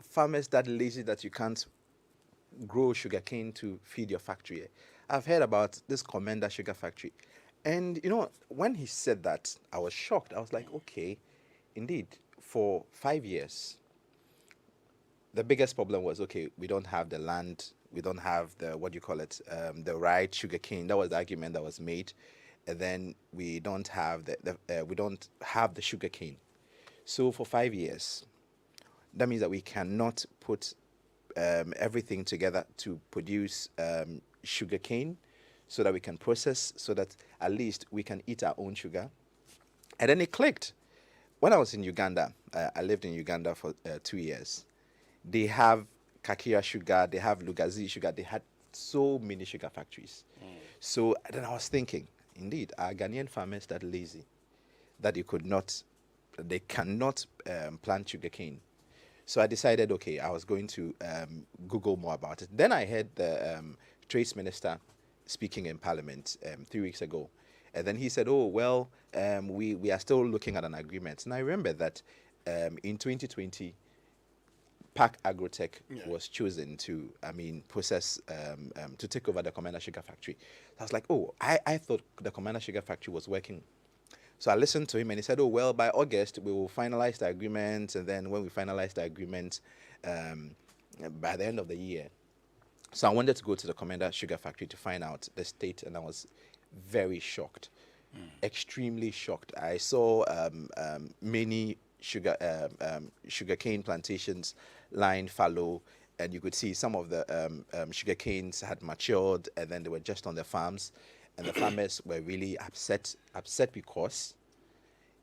Farmers that lazy that you can't grow sugarcane to feed your factory. I've heard about this Commenda sugar factory. And when he said that, I was shocked. I was like, okay, indeed, for 5 years, the biggest problem was, okay, we don't have the land, we don't have the, what do you call it, the right sugarcane. That was the argument that was made. And then we don't have we don't have the sugarcane. So for 5 years, that means that we cannot put everything together to produce sugarcane so that we can process, so that at least we can eat our own sugar. And then it clicked. When I was in Uganda, I lived in Uganda for 2 years. They have Kakira sugar, they have Lugazi sugar, they had so many sugar factories. So then I was thinking, indeed, are Ghanaian farmers that lazy that they cannot plant sugarcane? So I decided, okay, I was going to Google more about it. Then I heard the Trade Minister speaking in Parliament 3 weeks ago. And then he said, oh, well, we are still looking at an agreement. And I remember that in 2020, Park Agrotech was chosen to, process, to take over the Komenda Sugar Factory. I was like, oh, I thought the Komenda Sugar Factory was working. So I listened to him and he said, oh, well, by August, we will finalize the agreement. And then when we finalize the agreement, by the end of the year. So I wanted to go to the Commenda Sugar Factory to find out the state, and I was very shocked, extremely shocked. I saw many sugarcane plantations lying fallow, and you could see some of the sugar canes had matured, and then they were just on the farms, and the farmers were really upset because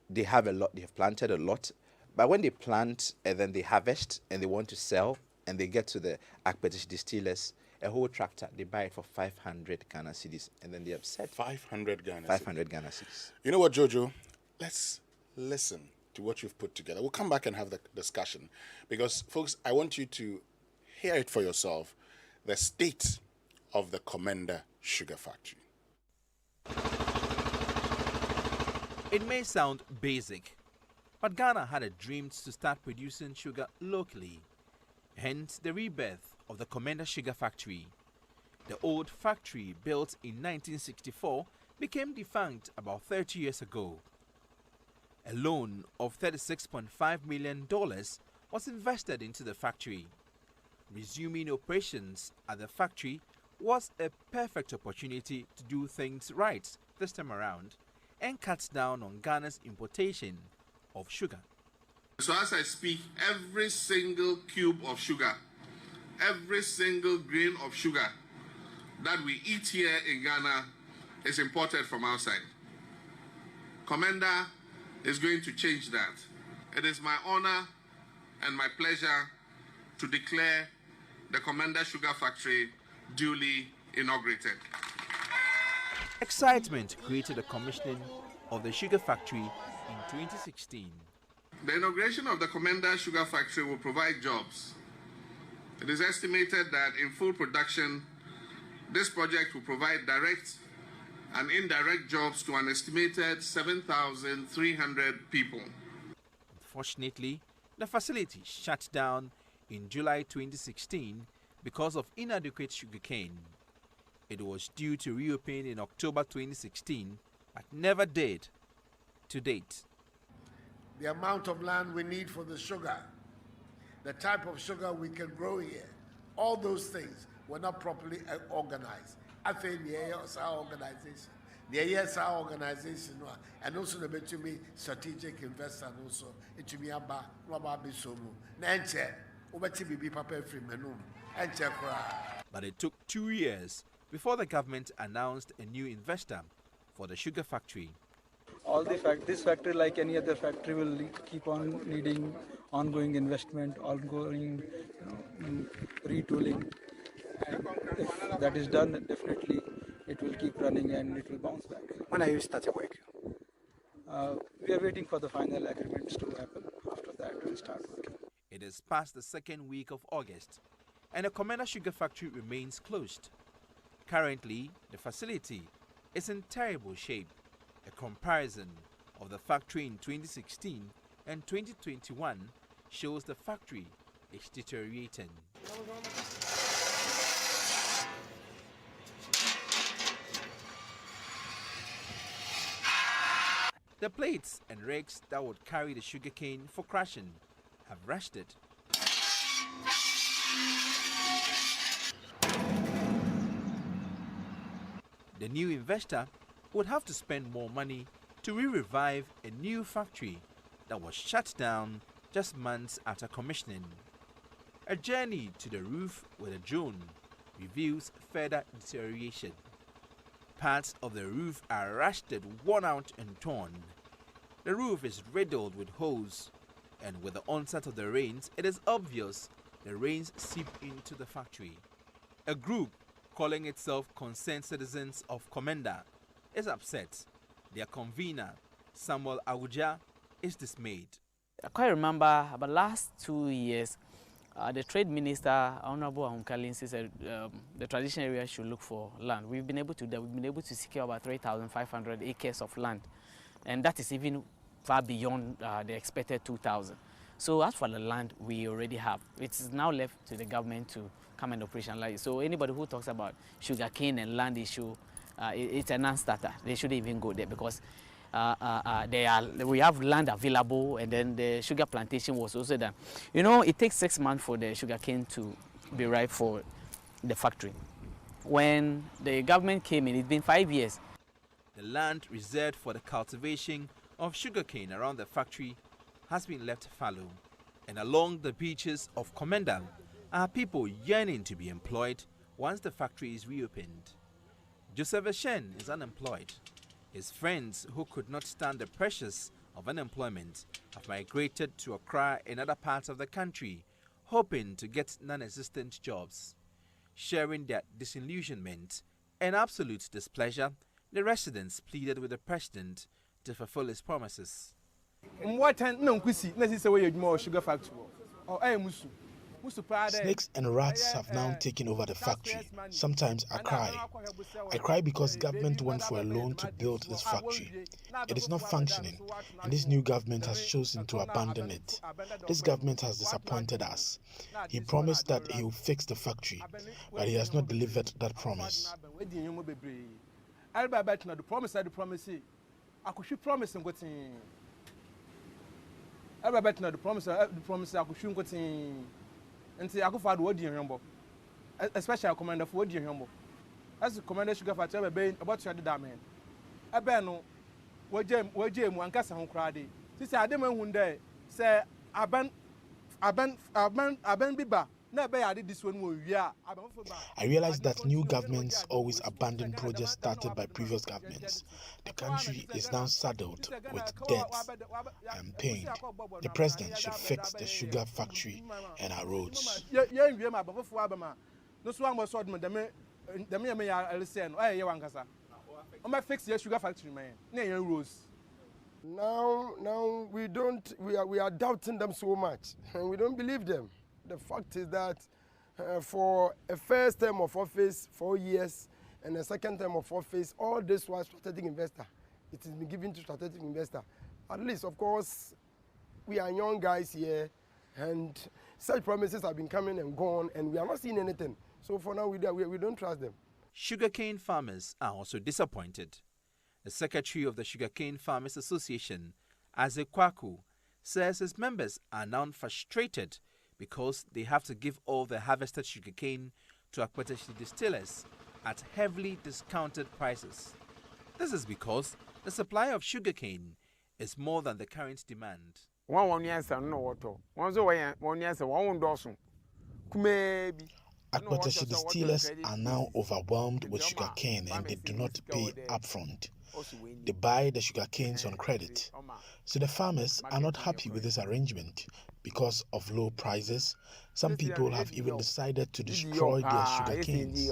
they have a lot, they have planted a lot, but when they plant and then they harvest and they want to sell, and they get to the Akpetish distillers, a whole tractor, they buy it for 500 Ghana cedis, and then they're upset. 500 Ghana 500 Ghana cedis. You know what, Jojo? Let's listen to what you've put together. We'll come back and have the discussion, because, folks, I want you to hear it for yourself, the state of the Commenda Sugar Factory. It may sound basic, but Ghana had a dream to start producing sugar locally. Hence the rebirth of the Commenda Sugar Factory. The old factory, built in 1964, became defunct about 30 years ago. A loan of $36.5 million was invested into the factory. Resuming operations at the factory was a perfect opportunity to do things right this time around and cut down on Ghana's importation of sugar. So as I speak, every single cube of sugar, every single grain of sugar that we eat here in Ghana is imported from outside. Commenda is going to change that. It is my honor and my pleasure to declare the Commenda Sugar Factory duly inaugurated. Excitement created the commissioning of the sugar factory in 2016. The inauguration of the Commenda Sugar Factory will provide jobs. It is estimated that in full production, this project will provide direct and indirect jobs to an estimated 7,300 people. Unfortunately, the facility shut down in July 2016 because of inadequate sugarcane. It was due to reopen in October 2016, but never did to date. The amount of land we need for the sugar, the type of sugar we can grow here, all those things were not properly organized. I think the ASR organization, and also the Betumi strategic investor, and also it to be about Robert Bisomu, Nanche, Ubeti Papa Free Menum, and Chekra. But it took 2 years before the government announced a new investor for the sugar factory. This factory, like any other factory, will keep on needing ongoing investment, ongoing retooling. And if that is done, definitely it will keep running and it will bounce back. When are you starting work? We are waiting for the final agreements to happen. After that, we'll start working. It is past the second week of August, and the Commenda Sugar Factory remains closed. Currently, the facility is in terrible shape. A comparison of the factory in 2016 and 2021 shows the factory is deteriorating. The plates and rakes that would carry the sugarcane for crushing have rusted. The new investor would have to spend more money to re-revive a new factory that was shut down just months after commissioning. A journey to the roof with a drone reveals further deterioration. Parts of the roof are rusted, worn out and torn. The roof is riddled with holes, and with the onset of the rains, it is obvious the rains seep into the factory. A group calling itself Concerned Citizens of Commenda is upset. Their convener, Samuel Aguja, is dismayed. I quite remember about last 2 years, the Trade Minister, Honorable Ahunkalin, said the traditional area should look for land. We've been able to do that. We've been able to secure about 3,500 acres of land, and that is even far beyond the expected 2,000. So as for the land we already have, it is now left to the government to come and operationalize. So anybody who talks about sugarcane and land issue, it's a non-starter. They shouldn't even go there, because we have land available, and then the sugar plantation was also done. You know, it takes 6 months for the sugarcane to be ripe for the factory. When the government came in, it's been 5 years. The land reserved for the cultivation of sugarcane around the factory has been left fallow, and along the beaches of Commenda are people yearning to be employed once the factory is reopened. Joseph Shen is unemployed. His friends, who could not stand the pressures of unemployment, have migrated to Accra and other parts of the country, hoping to get non-existent jobs. Sharing their disillusionment and absolute displeasure, the residents pleaded with the president to fulfill his promises. Snakes and rats have now taken over the factory. Sometimes I cry. I cry because government went for a loan to build this factory. It is not functioning, and this new government has chosen to abandon it. This government has disappointed us. He promised that he will fix the factory, but he has not delivered that promise. Especially Komenda for what you as the Commander Sugar Factory about to the man. A bano, what Jim, one cast on crowdy. This I didn't one day, say, Aban Biba. I realize that new governments always abandon projects started by previous governments. The country is now saddled with debt and pain. The president should fix the sugar factory and our roads. Now we are doubting them so much, and we don't believe them. The fact is that for a first term of office, 4 years, and a second term of office, all this was strategic investor. It has been given to strategic investor. At least, of course, we are young guys here, and such promises have been coming and gone, and we are not seeing anything. So for now, we don't trust them. Sugarcane farmers are also disappointed. The secretary of the Sugarcane Farmers Association, Aze Kwaku, says his members are now frustrated because they have to give all the harvested sugarcane to Akpatashi distillers at heavily discounted prices. This is because the supply of sugarcane is more than the current demand. Akpatashi distillers are now overwhelmed with sugarcane, and they do not pay upfront. They buy the sugarcanes on credit. So the farmers are not happy with this arrangement. Because of low prices, some people have even decided to destroy their sugarcanes.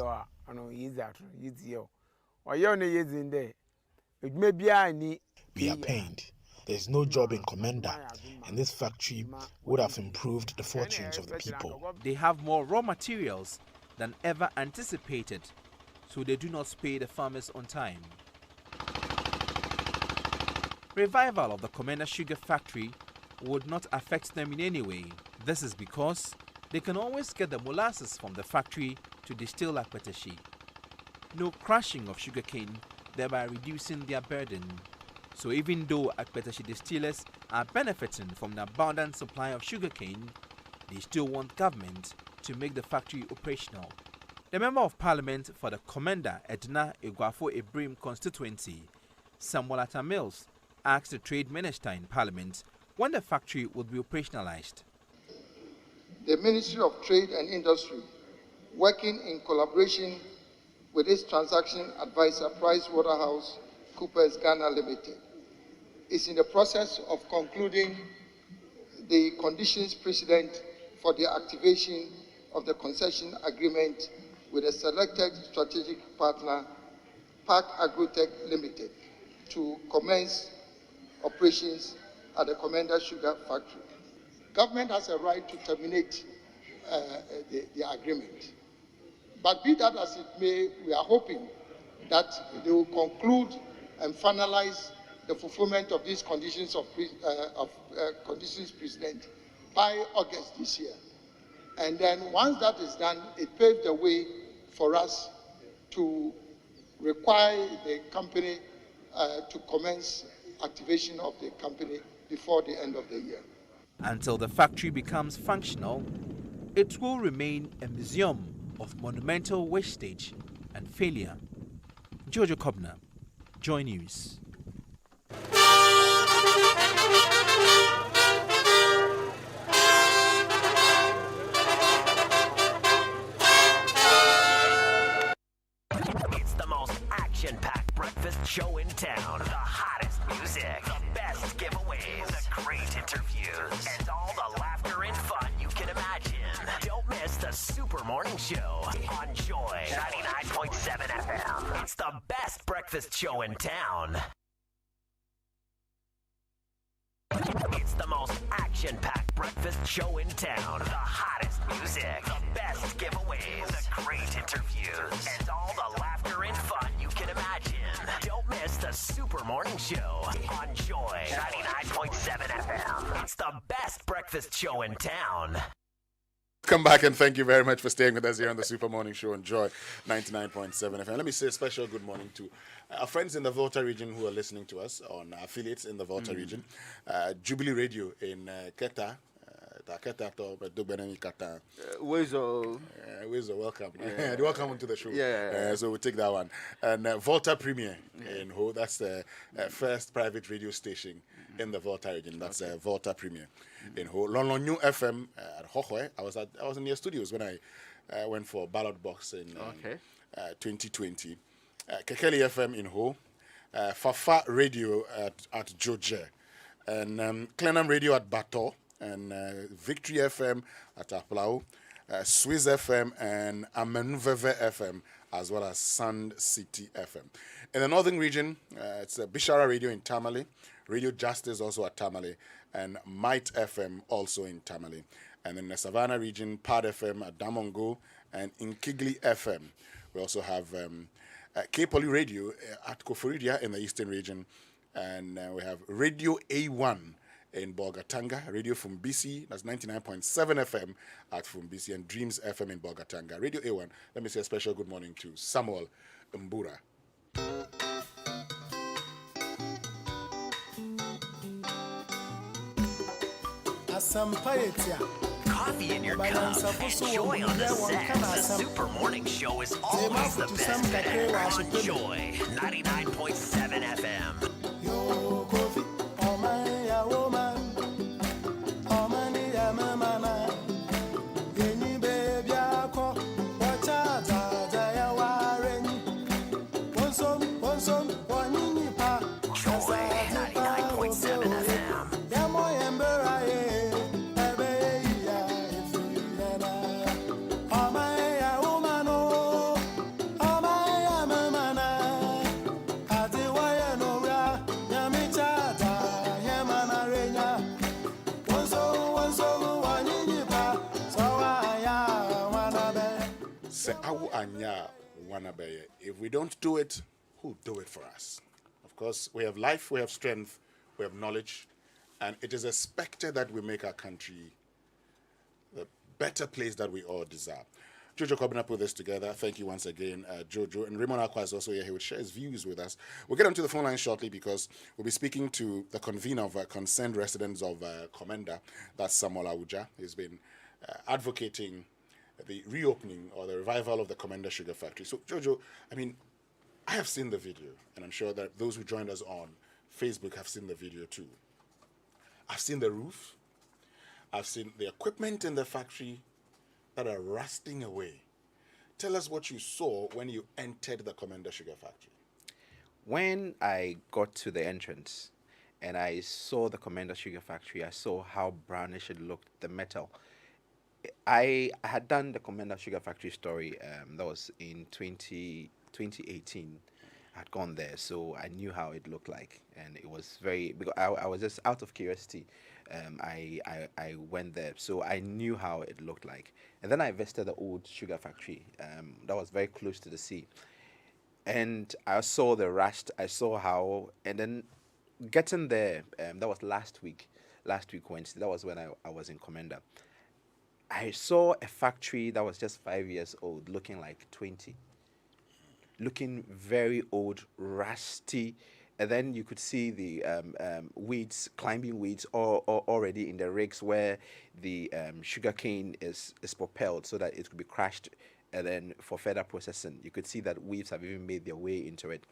We are pained. There is no job in Commenda, and this factory would have improved the fortunes of the people. They have more raw materials than ever anticipated, so they do not pay the farmers on time. Revival of the Commenda sugar factory would not affect them in any way. This is because they can always get the molasses from the factory to distill akpetashi. No crushing of sugarcane, thereby reducing their burden. So even though akpetashi distillers are benefiting from the abundant supply of sugarcane, they still want government to make the factory operational. The Member of Parliament for the Commenda Edna Iguafo Ibrahim constituency, Samuel Atta Mills, asked the Trade Minister in Parliament when the factory would be operationalized. The Ministry of Trade and Industry, working in collaboration with its transaction advisor PricewaterhouseCoopers Ghana Limited, is in the process of concluding the conditions precedent for the activation of the concession agreement with a selected strategic partner, Park Agrotech Limited, to commence operations at the Commenda sugar factory. Government has a right to terminate the agreement. But be that as it may, we are hoping that they will conclude and finalize the fulfillment of these conditions conditions precedent by August this year. And then once that is done, it paved the way for us to require the company to commence activation of the company before the end of the year. Until the factory becomes functional, it will remain a museum of monumental wastage and failure. Jojo Kobna, Joy News. It's the most action-packed breakfast show in town. The hottest music, the best giveaways, the great interviews, and all the laughter and fun you can imagine. Don't miss the Super Morning Show on Joy 99.7 FM. It's the best breakfast show in town. It's the most action-packed breakfast show in town. The hottest music, the best giveaways, the great interviews, and all the laughter and fun you can imagine. Don't miss the Super Morning Show on Joy 99.7 FM. It's the best breakfast show in town. Come back and thank you very much for staying with us here on the Super Morning Show on Joy 99.7 FM. Let me say a special good morning to our friends in the Volta region who are listening to us, on affiliates in the Volta region. Jubilee Radio in Keta. Wezo, welcome. Welcome to the show. So we'll take that one. And Volta Premier in Ho, that's the first private radio station in the Volta region. That's Volta Premier in Ho. Lonlon New FM at Hohoe. I was in their studios when I went for ballot box in 2020. Kekeli FM in Ho. Fafa Radio at Joje. And Clenham Radio at Bato. And Victory FM at Aplau, Swiss FM and Amenuveve FM, as well as Sand City FM. In the northern region, it's Bishara Radio in Tamale, Radio Justice also at Tamale, and Might FM also in Tamale. And in the Savannah region, Pad FM at Damongo and Inkigli FM. We also have K-Poly Radio at Koforidia in the eastern region, and we have Radio A1 in Bolgatanga, Radio Fumbisi, that's 99.7 FM at Fumbisi, and Dreams FM in Bolgatanga. Radio A1, let me say a special good morning to Samuel Mbura. Coffee in your cup and joy on the set. The Super Morning Show is always the best bet on Joy 99.7 FM. If we don't do it, who'll do it for us? Of course, we have life, we have strength, we have knowledge, and it is expected that we make our country the better place that we all deserve. Jojo Commenda put this together. Thank you once again, Jojo. And Raymond Akwa is also here. He will share his views with us. We'll get onto the phone line shortly because we'll be speaking to the convener of concerned residents of Commenda, that's Samuel Awuja. He's been advocating the reopening or the revival of the Commenda Sugar Factory. So, Jojo, I mean, I have seen the video, and I'm sure that those who joined us on Facebook have seen the video too. I've seen the roof. I've seen the equipment in the factory that are rusting away. Tell us what you saw when you entered the Commenda Sugar Factory. When I got to the entrance and I saw the Commenda Sugar Factory, I saw how brownish it looked, the metal. I had done the Commenda Sugar Factory story, that was in 2018. I had gone there, so I knew how it looked like, and it was very, because I was just out of curiosity. I went there, so I knew how it looked like. And then I visited the old sugar factory that was very close to the sea. And I saw the rust, I saw how, and then getting there, that was last week Wednesday, that was when I was in Commenda. I saw a factory that was just 5 years old, looking like 20. Looking very old, rusty, and then you could see the weeds, climbing weeds, already in the rigs where the sugar cane is propelled so that it could be crushed, and then for further processing. You could see that weeds have even made their way into it.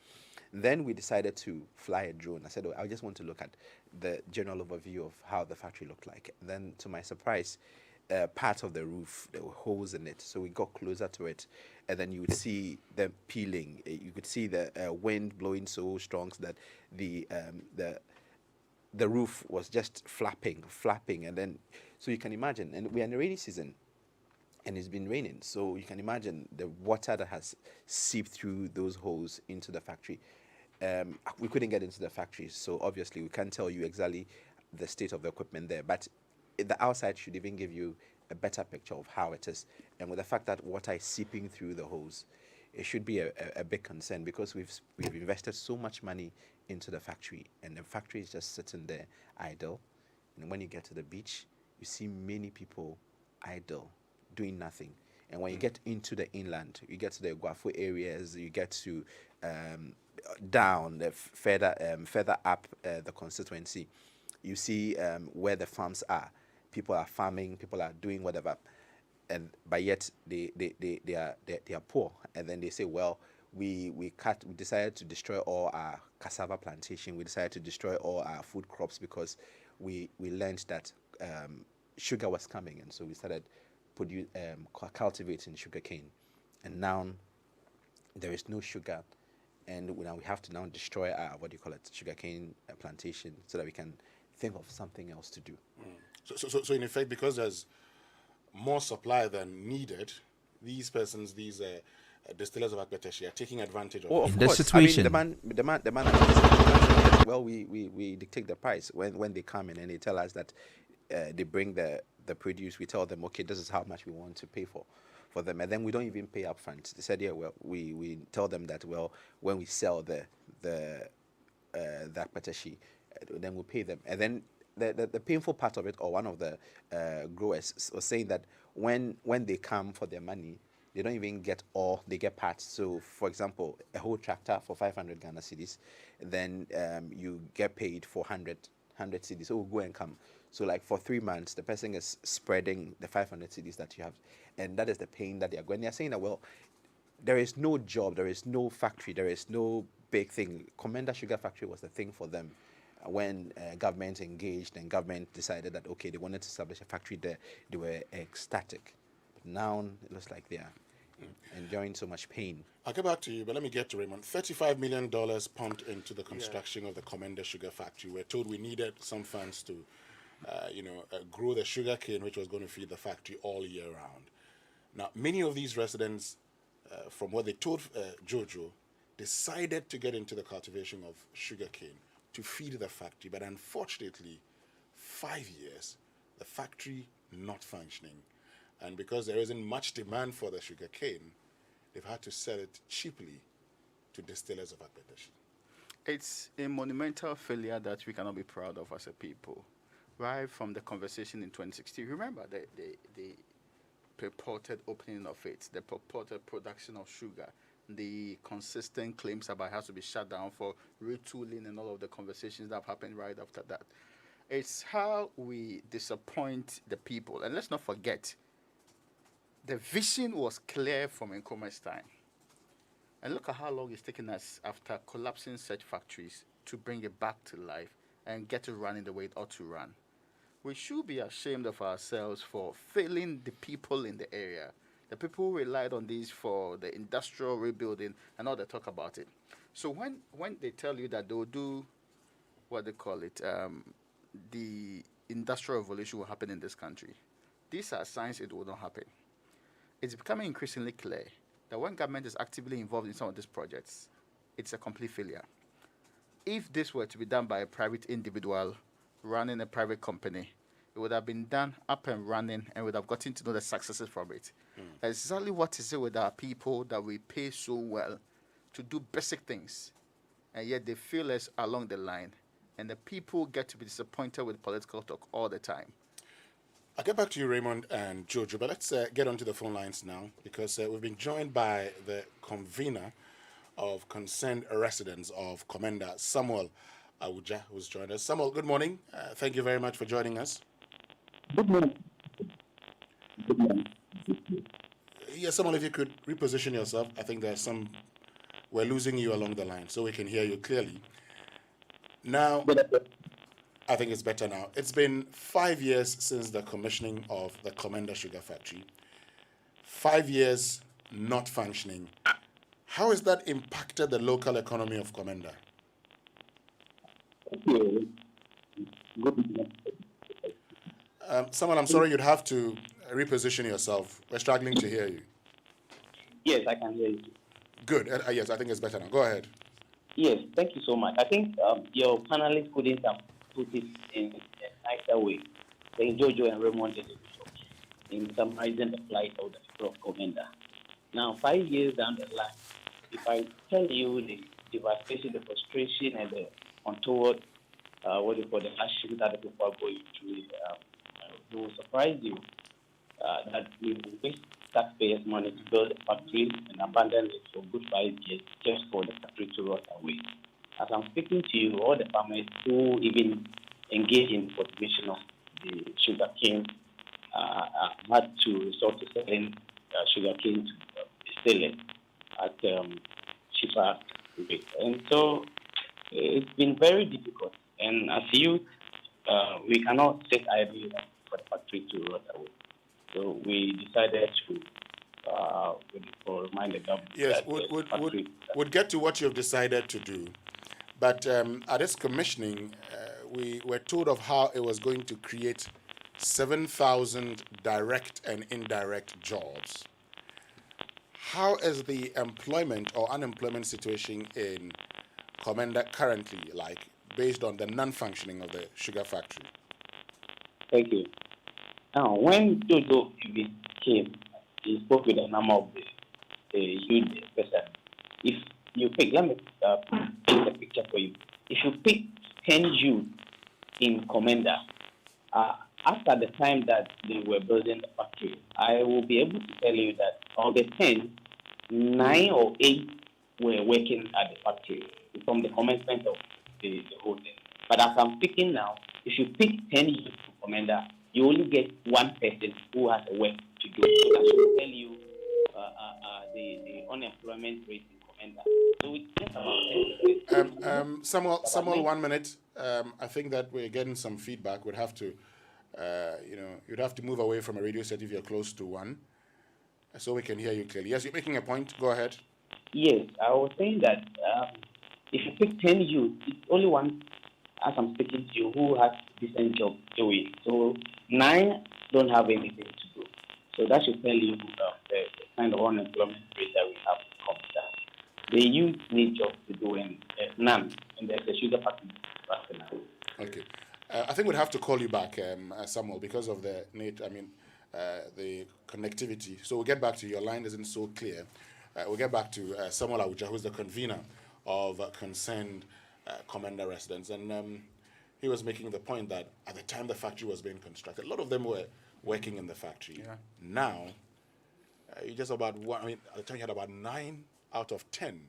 Then we decided to fly a drone. I said, I just want to look at the general overview of how the factory looked like. And then, to my surprise, part of the roof, there were holes in it, so we got closer to it, and then you would see them peeling. You could see the wind blowing so strong that the roof was just flapping, and then, so you can imagine, and we're in the rainy season, and it's been raining, so you can imagine the water that has seeped through those holes into the factory. We couldn't get into the factory, so obviously we can't tell you exactly the state of the equipment there, but the outside should even give you a better picture of how it is. And with the fact that water is seeping through the holes, it should be a big concern, because we've invested so much money into the factory, and the factory is just sitting there idle. And when you get to the beach, you see many people idle, doing nothing. And when you get into the inland, you get to the Guafo areas, you get to down further up the constituency, you see where the farms are. People are farming, people are doing whatever, but yet they are poor. And then they say, well, we decided to destroy all our cassava plantation. We decided to destroy all our food crops because we learned that sugar was coming, and so we started cultivating sugarcane. And now there is no sugar, and now we have to now destroy our sugarcane plantation so that we can think of something else to do. So in effect, because there's more supply than needed, these persons, these distillers of Akpeteshi, are taking advantage of the situation. I mean, the man. Well, we dictate the price when they come in and they tell us that they bring the produce. We tell them, okay, this is how much we want to pay for them, and then we don't even pay up front. They said, yeah, well, we tell them that, well, when we sell the Akpeteshi, then we'll pay them, and then. The painful part of it, or one of the growers was saying that when they come for their money, they don't even get all, they get parts. So, for example, a whole tractor for 500 Ghana cedis, then you get paid for 100 cedis. So we'll go and come. So like for 3 months, the person is spreading the 500 cedis that you have. And that is the pain that they are going. They are saying that, well, there is no job, there is no factory, there is no big thing. Commenda Sugar Factory was the thing for them. When government engaged and government decided that, okay, they wanted to establish a factory there, they were ecstatic. But now it looks like they are enjoying so much pain. I'll get back to you, but let me get to Raymond. $35 million pumped into the construction of the Commenda Sugar Factory. We're told we needed some funds to, grow the sugar cane, which was going to feed the factory all year round. Now, many of these residents, from what they told Jojo, decided to get into the cultivation of sugar cane to feed the factory, but unfortunately, 5 years, the factory not functioning. And because there isn't much demand for the sugar cane, they've had to sell it cheaply to distillers of Akpeteshi. It's a monumental failure that we cannot be proud of as a people. Right from the conversation in 2016, remember purported opening of it, the purported production of sugar, the consistent claims about it has to be shut down for retooling and all of the conversations that have happened right after that. It's how we disappoint the people. And let's not forget, the vision was clear from Nkrumah's time. And look at how long it's taken us after collapsing such factories to bring it back to life and get it running the way it ought to run. We should be ashamed of ourselves for failing the people in the area. The people who relied on these for the industrial rebuilding and all the talk about it. So when they tell you that they will do what they call it, the industrial revolution will happen in this country, these are signs it will not happen. It's becoming increasingly clear that when government is actively involved in some of these projects, it's a complete failure. If this were to be done by a private individual running a private company, it would have been done up and running and would have gotten to know the successes from it. Exactly what is it with our people that we pay so well to do basic things, and yet they fail us along the line, and the people get to be disappointed with political talk all the time. I'll get back to you, Raymond and Jojo, but let's get onto the phone lines now, because we've been joined by the convener of concerned residents of Commenda, Samuel Awuja, who's joined us. Samuel, good morning. Thank you very much for joining us. Good morning. Good morning. Yes, Samuel, if you could reposition yourself. I think there's we're losing you along the line, so we can hear you clearly. Now, I think it's better now. It's been 5 years since the commissioning of the Commenda sugar factory. 5 years not functioning. How has that impacted the local economy of Commenda? Someone, I'm sorry, you'd have to reposition yourself. We're struggling to hear you. Yes, I can hear you. Good. Yes, I think it's better now. Go ahead. Yes, thank you so much. I think your panelists couldn't have put it in a nicer way. I think Jojo and Raymond did it in summarizing the plight of the people of Commenda. Now, 5 years down the line, if I tell you the devastation, the frustration, and the untoward, the hardship that the people are going through, it will surprise you that we will waste taxpayers' money to build a factory and abandon it for good 5 years just for the factory to rot away. As I'm speaking to you, all the farmers who even engage in cultivation of the sugar cane had to resort to selling sugar cane to distill it at cheaper rates. And so it's been very difficult. And as youth, we cannot sit idly for the factory to rot away. So we decided to remind the government. Yes, would get to what you've decided to do. But at its commissioning, we were told of how it was going to create 7,000 direct and indirect jobs. How is the employment or unemployment situation in Commenda currently like, based on the non-functioning of the sugar factory? Thank you. Now, when Jojo came, he spoke with a number of the youth person. If you pick, let me paint a picture for you. If you pick 10 youth in Commenda, after the time that they were building the factory, I will be able to tell you that of the 10, 9 or 8 were working at the factory from the commencement of the whole thing. But as I'm speaking now, if you pick 10 youth from Commenda, you only get one person who has a work to do. So that will tell you the unemployment rate in Commenda. So it's just about Samuel, 1 minute. I think that we're getting some feedback. We'd have to, you'd have to move away from a radio set if you're close to one, so we can hear you clearly. Yes, you're making a point. Go ahead. Yes, I was saying that if you pick 10 youth, it's only one, as I'm speaking to you, who has decent job doing. So 9 don't have anything to do. So that should tell you the kind of unemployment rate that we have in Commenda. The youth need jobs to do, and none. And there's a sugar factory. Okay. I think we'd have to call you back, Samuel, because of the the connectivity. So we'll get back to you. Your line isn't so clear. We'll get back to Samuel Awuja, who's the convener of concerned Commenda residents. And he was making the point that at the time the factory was being constructed, a lot of them were working in the factory. Yeah. Now, You just about one. I mean, at the time you had about 9 out of 10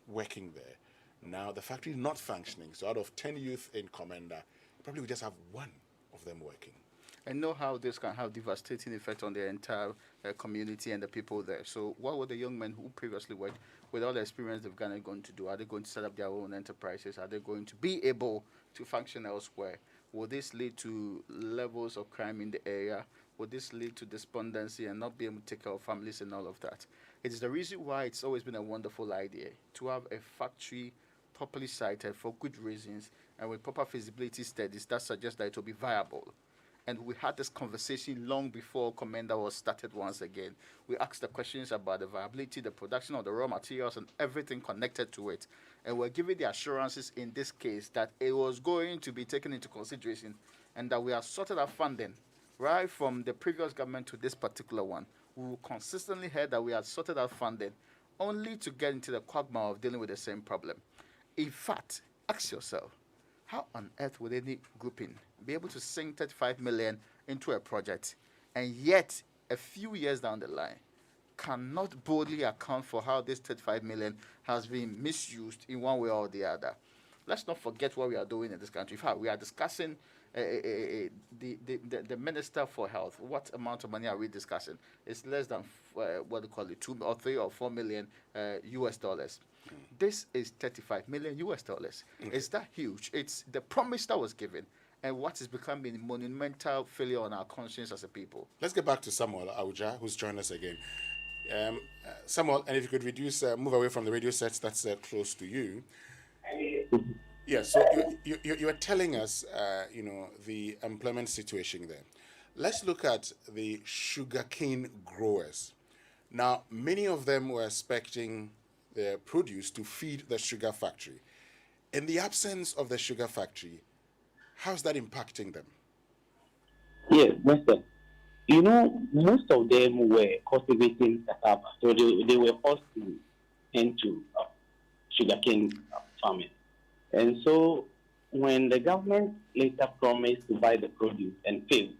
working there. Now the factory is not functioning. So out of 10 youth in Commenda, probably we just have 1 of them working. And know how this can have devastating effect on the entire community and the people there. So what were the young men who previously worked, with all the experience they've gotten, going to do? Are they going to set up their own enterprises? Are they going to be able to function elsewhere? Will this lead to levels of crime in the area? Will this lead to despondency and not be able to take care of families and all of that? It is the reason why it's always been a wonderful idea to have a factory properly sited for good reasons and with proper feasibility studies that suggest that it will be viable. And we had this conversation long before Commenda was started once again. We asked the questions about the viability, the production of the raw materials, and everything connected to it. And we're giving the assurances in this case that it was going to be taken into consideration and that we have sorted out funding right from the previous government to this particular one. We consistently heard that we had sorted out funding only to get into the quagmire of dealing with the same problem. In fact, ask yourself, how on earth would any grouping be able to sink 35 million into a project and yet a few years down the line cannot boldly account for how this 35 million has been misused in one way or the other? Let's not forget what we are doing in this country. In fact, we are discussing the Minister for Health. What amount of money are we discussing? It's less than what do you call it, 2 or 3 or 4 million US dollars. This is 35 million US dollars. Okay. Is that huge? It's the promise that was given and what is becoming a monumental failure on our conscience as a people. Let's get back to Samuel Auja, who's joined us again. Samuel, and if you could move away from the radio sets that's close to you. Yes, so you are telling us, the employment situation there. Let's look at the sugarcane growers. Now, many of them were expecting their produce to feed the sugar factory. In the absence of the sugar factory, how's that impacting them? Yes, Master. Most of them were cultivating cassava, so they were forced to into sugarcane farming. And so when the government later promised to buy the produce and failed,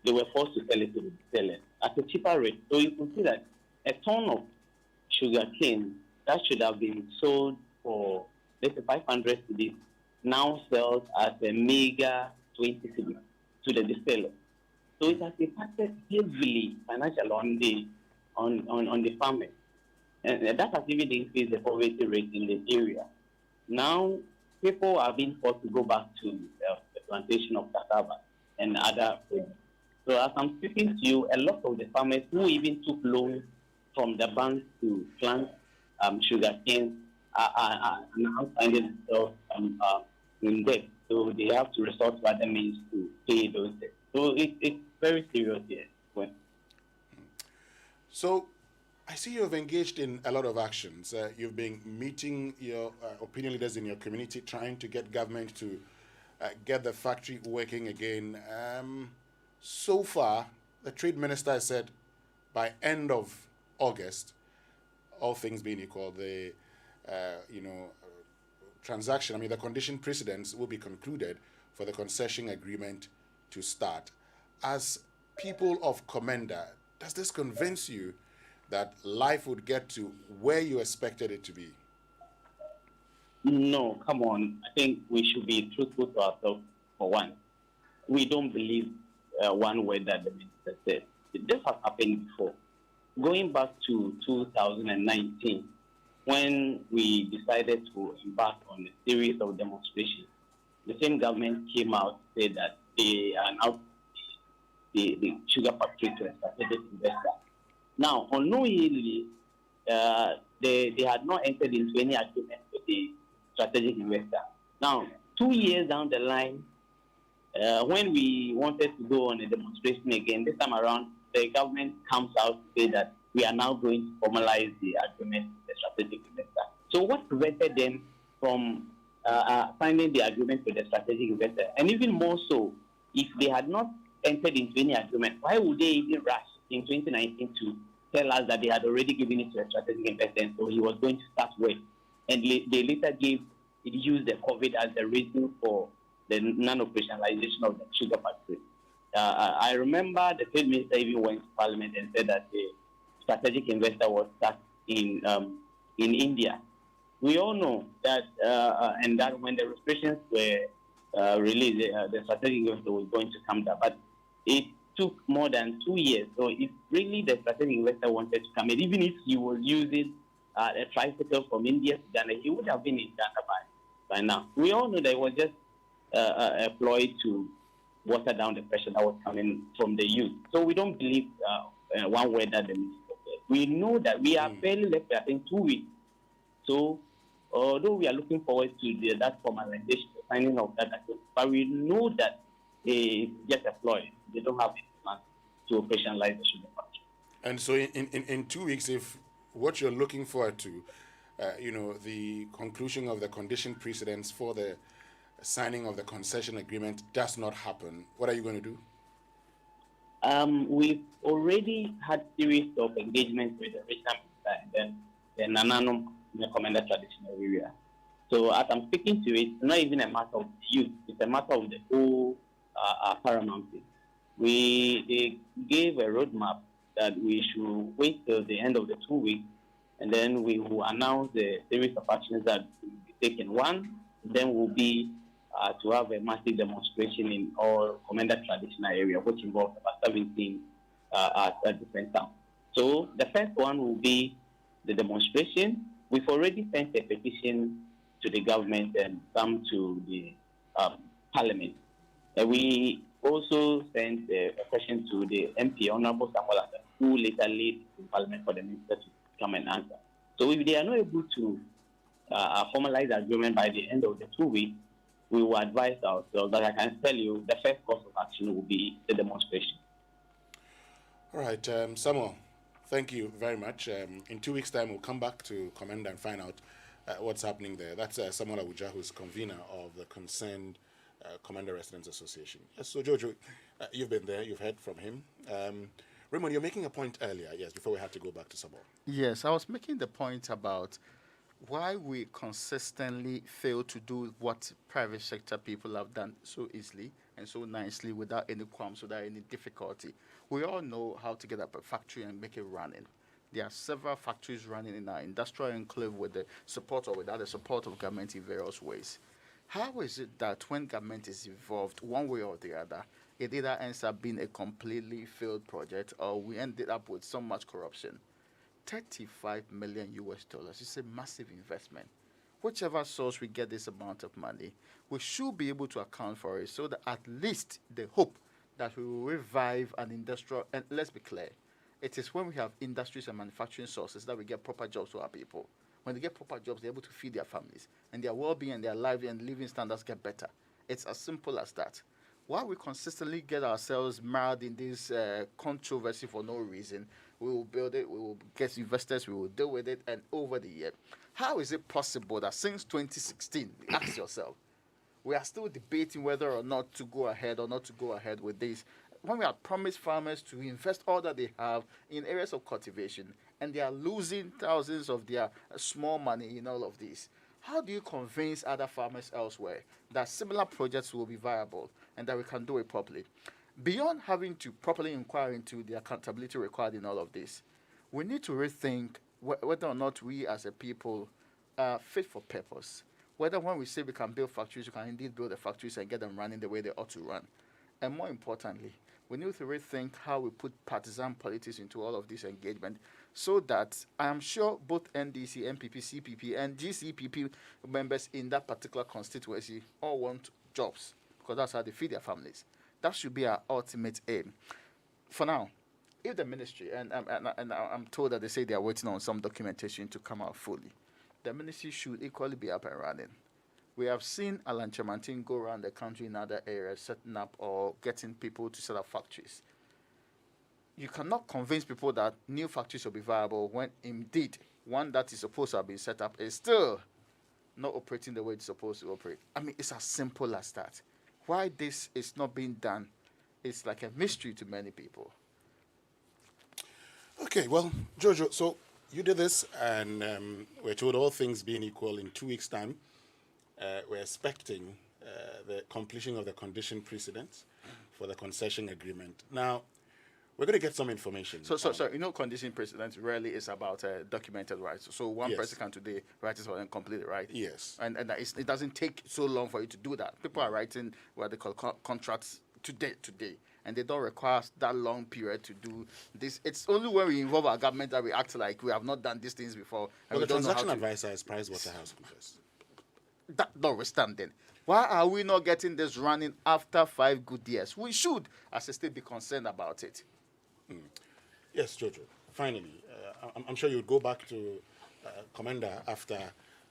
they were forced to sell it to the sellers at a cheaper rate. So you can see that a ton of sugarcane that should have been sold for, let's say, 500 cedis now sells at a meager 20 cedis to the distiller. So it has impacted heavily financially on the farmers. And that has even increased the poverty rate in the area. Now, people are being forced to go back to the plantation of cassava and other food. So as I'm speaking to you, a lot of the farmers who even took loans from the banks to plant sugarcane are now finding themselves in debt. So they have to resort to other means to pay those debts. So it's very serious here. So I see you have engaged in a lot of actions. You've been meeting your opinion leaders in your community, trying to get government to get the factory working again. So far, the trade minister has said by end of August, all things being equal, the transaction, the condition precedents will be concluded for the concession agreement to start. As people of Commenda, does this convince you that life would get to where you expected it to be? No, come on. I think we should be truthful to ourselves for one. We don't believe one word that the minister said. This has happened before. Going back to 2019, when we decided to embark on a series of demonstrations, the same government came out and said that they are now the sugar factory to a strategic investor. Now, unknowingly, they had not entered into any agreement with the strategic investor. Now, 2 years down the line, when we wanted to go on a demonstration again, this time around, the government comes out to say that we are now going to formalize the agreement with the strategic investor. So what prevented them from signing the agreement with the strategic investor? And even more so, if they had not entered into any agreement, why would they even rush in 2019 to tell us that they had already given it to a strategic investor, so he was going to start work? And they later used the COVID as the reason for the non-operationalization of the sugar factory. I remember the trade minister even went to Parliament and said that the strategic investor was stuck in India. We all know that, and that when the restrictions were released, the strategic investor was going to come down. But it took more than 2 years. So if really the strategic investor wanted to come in, even if he was using a tricycle from India to Ghana, he would have been in Ghana by now. We all know that it was just a ploy to water down the pressure that was coming from the youth. So we don't believe one word that the minister said. We know that we are fairly left, I think, 2 weeks. So although we are looking forward to that formalization, the signing of that agreement, but we know that it's just a ploy. They don't have any plan to operationalize the sugar factory. And so in 2 weeks, if what you're looking forward to, the conclusion of the condition precedents for the signing of the concession agreement does not happen, what are you going to do? We've already had series of engagements with the regional minister and then the Nananum in the Commenda traditional area. So as I'm speaking to it, it's not even a matter of the youth, it's a matter of the whole paramount. They gave a roadmap that we should wait till the end of the 2 weeks, and then we will announce the series of actions that will be taken. One, then will be to have a massive demonstration in all Commenda traditional area, which involves about 17 different towns. So the first one will be the demonstration. We've already sent a petition to the government and some to the parliament. We also sent a question to the MP, Honorable Samuel, who later led to parliament for the minister to come and answer. So if they are not able to formalize the agreement by the end of the 2 weeks, we will advise ourselves. But I can tell you the first course of action will be the demonstration. All right, Samuel, thank you very much. In 2 weeks' time, we'll come back to Commenda and find out what's happening there. That's Samuel Abuja, who's convener of the concerned Commenda Residents Association. Yes, so Jojo, you've been there, you've heard from him. Raymond, you're making a point earlier, yes, before we had to go back to Sabor. Yes, I was making the point about why we consistently fail to do what private sector people have done so easily and so nicely without any qualms, without any difficulty. We all know how to get up a factory and make it running. There are several factories running in our industrial enclave with the support or without the support of government in various ways. How is it that when government is involved one way or the other, it either ends up being a completely failed project or we ended up with so much corruption? $35 million is a massive investment. Whichever source we get this amount of money, we should be able to account for it so that at least the hope that we will revive an industrial, and let's be clear, it is when we have industries and manufacturing sources that we get proper jobs to our people. When they get proper jobs, they're able to feed their families, and their well-being and their life and living standards get better. It's as simple as that. Why we consistently get ourselves marred in this controversy for no reason, we will build it, we will get investors, we will deal with it, and over the year. How is it possible that since 2016, ask yourself, we are still debating whether or not to go ahead or not to go ahead with this, when we have promised farmers to invest all that they have in areas of cultivation, and they are losing thousands of their small money in all of this? How do you convince other farmers elsewhere that similar projects will be viable and that we can do it properly? Beyond having to properly inquire into the accountability required in all of this, we need to rethink whether or not we as a people are fit for purpose. Whether when we say we can build factories, we can indeed build the factories and get them running the way they ought to run. And more importantly, we need to rethink how we put partisan politics into all of this engagement so that I am sure both NDC, MPP, CPP, and GCPP members in that particular constituency all want jobs because that's how they feed their families. That should be our ultimate aim. For now, if the ministry, and I'm told that they say they are waiting on some documentation to come out fully, the ministry should equally be up and running. We have seen Alan Chamantin go around the country in other areas setting up or getting people to set up factories. You cannot convince people that new factories will be viable when indeed one that is supposed to have been set up is still not operating the way it's supposed to operate. I mean, it's as simple as that. Why this is not being done is like a mystery to many people. Okay, well, Jojo, so you did this, and we're told all things being equal in 2 weeks' time. We're expecting the completion of the condition precedents for the concession agreement. Now, We're going to get some information. So, condition precedent rarely is about documented rights. So one person can today write it for and complete it, right? Yes. And it doesn't take so long for you to do that. People are writing what they call contracts today, and they don't require that long period to do this. It's only when we involve our government that we act like we have not done these things before. Well, the transaction advisor is PricewaterhouseCoopers. That notwithstanding, why are we not getting this running after 5 good years? We should, as a state, be concerned about it. Yes, Jojo. Finally, I'm sure you would go back to Commenda after,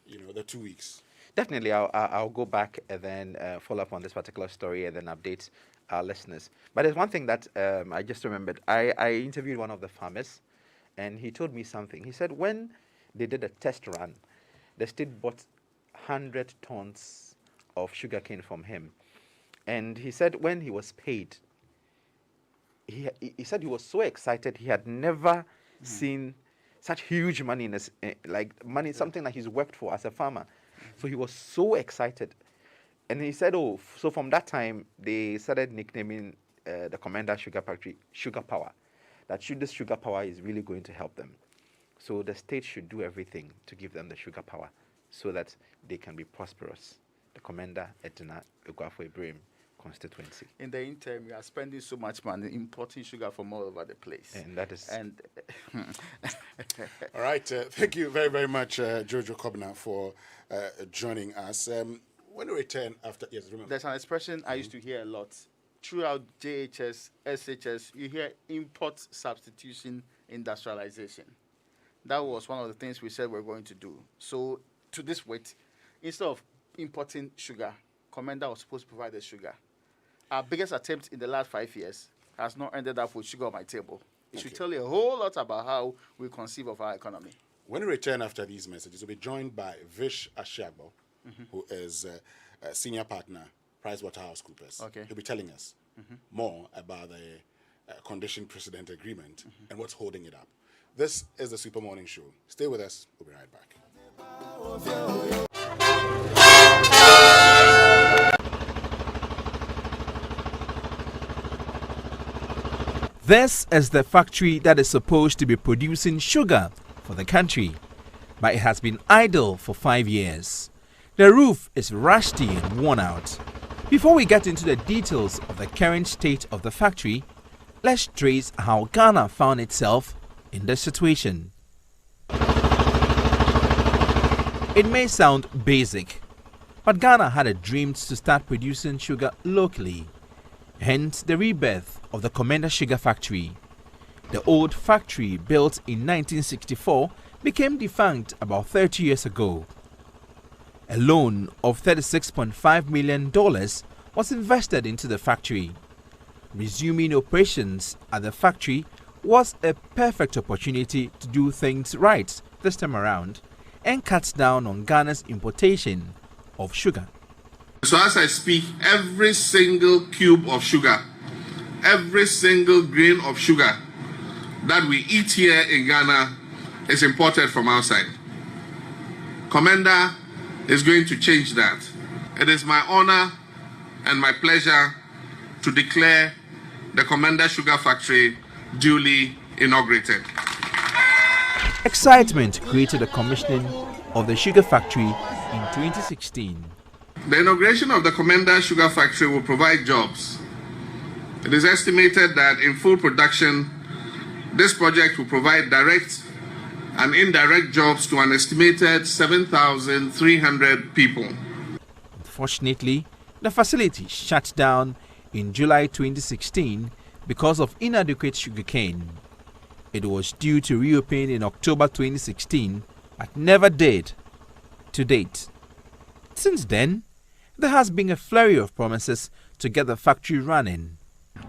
the 2 weeks. Definitely, I'll go back and then follow up on this particular story and then update our listeners. But there's one thing that I just remembered. I interviewed one of the farmers, and he told me something. He said when they did a test run, the state bought 100 tons of sugarcane from him. And he said when he was paid, he said he was so excited. He had never seen such huge money in his, something that he's worked for as a farmer. So he was so excited. And he said, so from that time, they started nicknaming the Commenda Sugar Factory Sugar Power. That this sugar power is really going to help them. So the state should do everything to give them the sugar power so that they can be prosperous. The Commenda Edina Eguafo Ibrahim constituency. In the interim, we are spending so much money importing sugar from all over the place. And that is... All right. Thank you very, very much, Jojo Kobna, for joining us. When we return after... Yes, remember. There's an expression I used to hear a lot. Throughout JHS, SHS, you hear import, substitution, industrialization. That was one of the things we said we're going to do. So, to this weight, instead of importing sugar, Commenda was supposed to provide the sugar. Our biggest attempt in the last 5 years has not ended up with sugar on my table. It should tell you a whole lot about how we conceive of our economy. When we return after these messages, we'll be joined by Vish Ashiagbo, who is a senior partner, PricewaterhouseCoopers. Okay. He'll be telling us more about the condition precedent agreement and what's holding it up. This is the Super Morning Show. Stay with us. We'll be right back. This is the factory that is supposed to be producing sugar for the country, but it has been idle for 5 years. The roof is rusty and worn out. Before we get into the details of the current state of the factory, let's trace how Ghana found itself in this situation. It may sound basic, but Ghana had a dream to start producing sugar locally. Hence the rebirth of the Commenda sugar factory. The old factory, built in 1964, became defunct about 30 years ago. A loan of $36.5 million was invested into the factory. Resuming operations at the factory was a perfect opportunity to do things right this time around and cut down on Ghana's importation of sugar. So as I speak, every single cube of sugar, every single grain of sugar that we eat here in Ghana is imported from outside. Commenda is going to change that. It is my honor and my pleasure to declare the Commenda Sugar Factory duly inaugurated. Excitement created the commissioning of the sugar factory in 2016. The inauguration of the Commenda Sugar Factory will provide jobs. It is estimated that in full production, this project will provide direct and indirect jobs to an estimated 7,300 people. Unfortunately, the facility shut down in July 2016 because of inadequate sugarcane. It was due to reopen in October 2016, but never did to date. Since then, there has been a flurry of promises to get the factory running.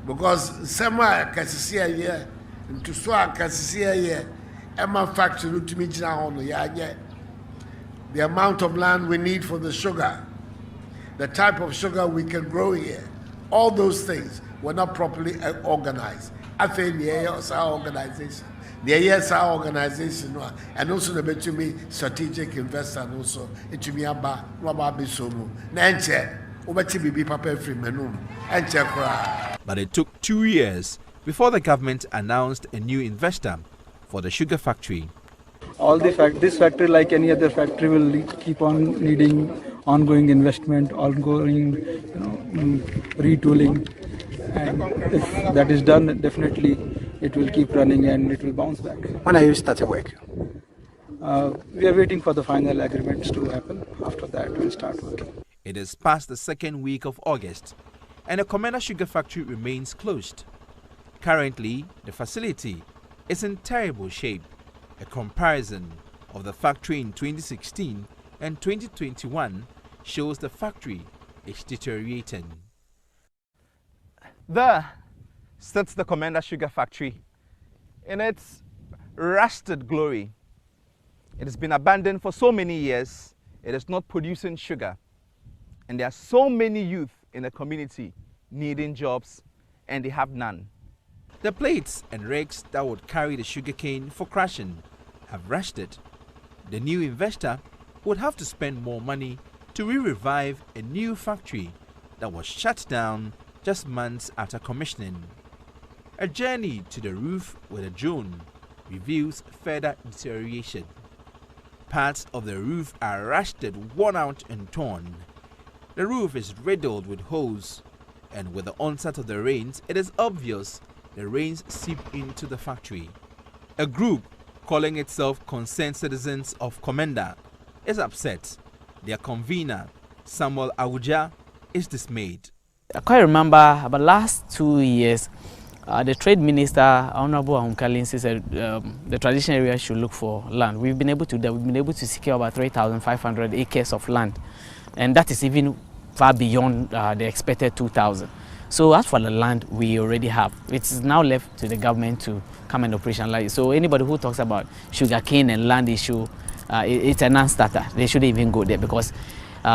Because Sama Cassia here, and to Swa Cassia here, Emma factory to me down the amount of land we need for the sugar, the type of sugar we can grow here, all those things were not properly organized. I think our organization. The years our organization and also the between strategic investor and also it to me about Bisomu. Nanche, Obati Bibi Papa free menum, and Chakra. But it took 2 years before the government announced a new investor for the sugar factory. This factory, like any other factory, will keep on needing ongoing investment, ongoing retooling, and if that is done, definitely it will keep running and it will bounce back. When are you starting work? We are waiting for the final agreements to happen. After that, we'll start working. It is past the second week of August, and the Commenda sugar factory remains closed. Currently, the facility is in terrible shape. A comparison of the factory in 2016 and 2021 shows the factory is deteriorating. There sits the Komenda sugar factory in its rusted glory. It has been abandoned for so many years. It is not producing sugar. And there are so many youth in the community needing jobs, and they have none. The plates and rakes that would carry the sugarcane for crushing have rusted. The new investor would have to spend more money to revive a new factory that was shut down just months after commissioning. A journey to the roof with a drone reveals further deterioration. Parts of the roof are rusted, worn out and torn. The roof is riddled with holes, and with the onset of the rains, it is obvious the rains seep into the factory. A group calling itself Concerned Citizens of Commenda is upset. Their convener, Samuel Awuja, is dismayed. I quite remember about last 2 years, the trade minister, Honorable Ahunkalinsi, said the traditional area should look for land. We've been able to do that. We've been able to secure about 3,500 acres of land, and that is even far beyond the expected 2,000. So as for the land we already have, it is now left to the government to come and operationalize. So anybody who talks about sugarcane and land issue, it's a non-starter. They shouldn't even go there, because we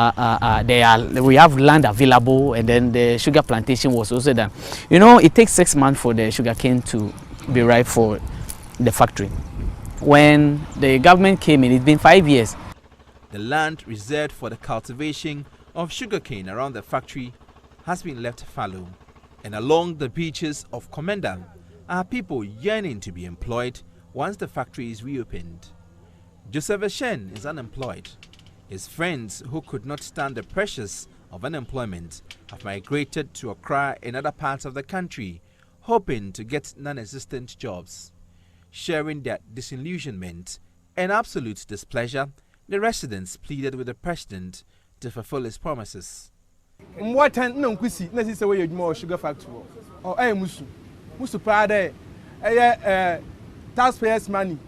have land available, and then the sugar plantation was also done. You know, it takes 6 months for the sugarcane to be ripe for the factory. When the government came in, it's been 5 years. The land reserved for the cultivation of sugarcane around the factory has been left fallow, and along the beaches of Commenda are people yearning to be employed once the factory is reopened. Joseph Eshen is unemployed. His friends, who could not stand the pressures of unemployment, have migrated to Accra and other parts of the country, hoping to get non-existent jobs. Sharing their disillusionment and absolute displeasure, the residents pleaded with the president to fulfill his promises. What time no kwisi na sise we yedwuma sugar factory or musu prade taxpayers money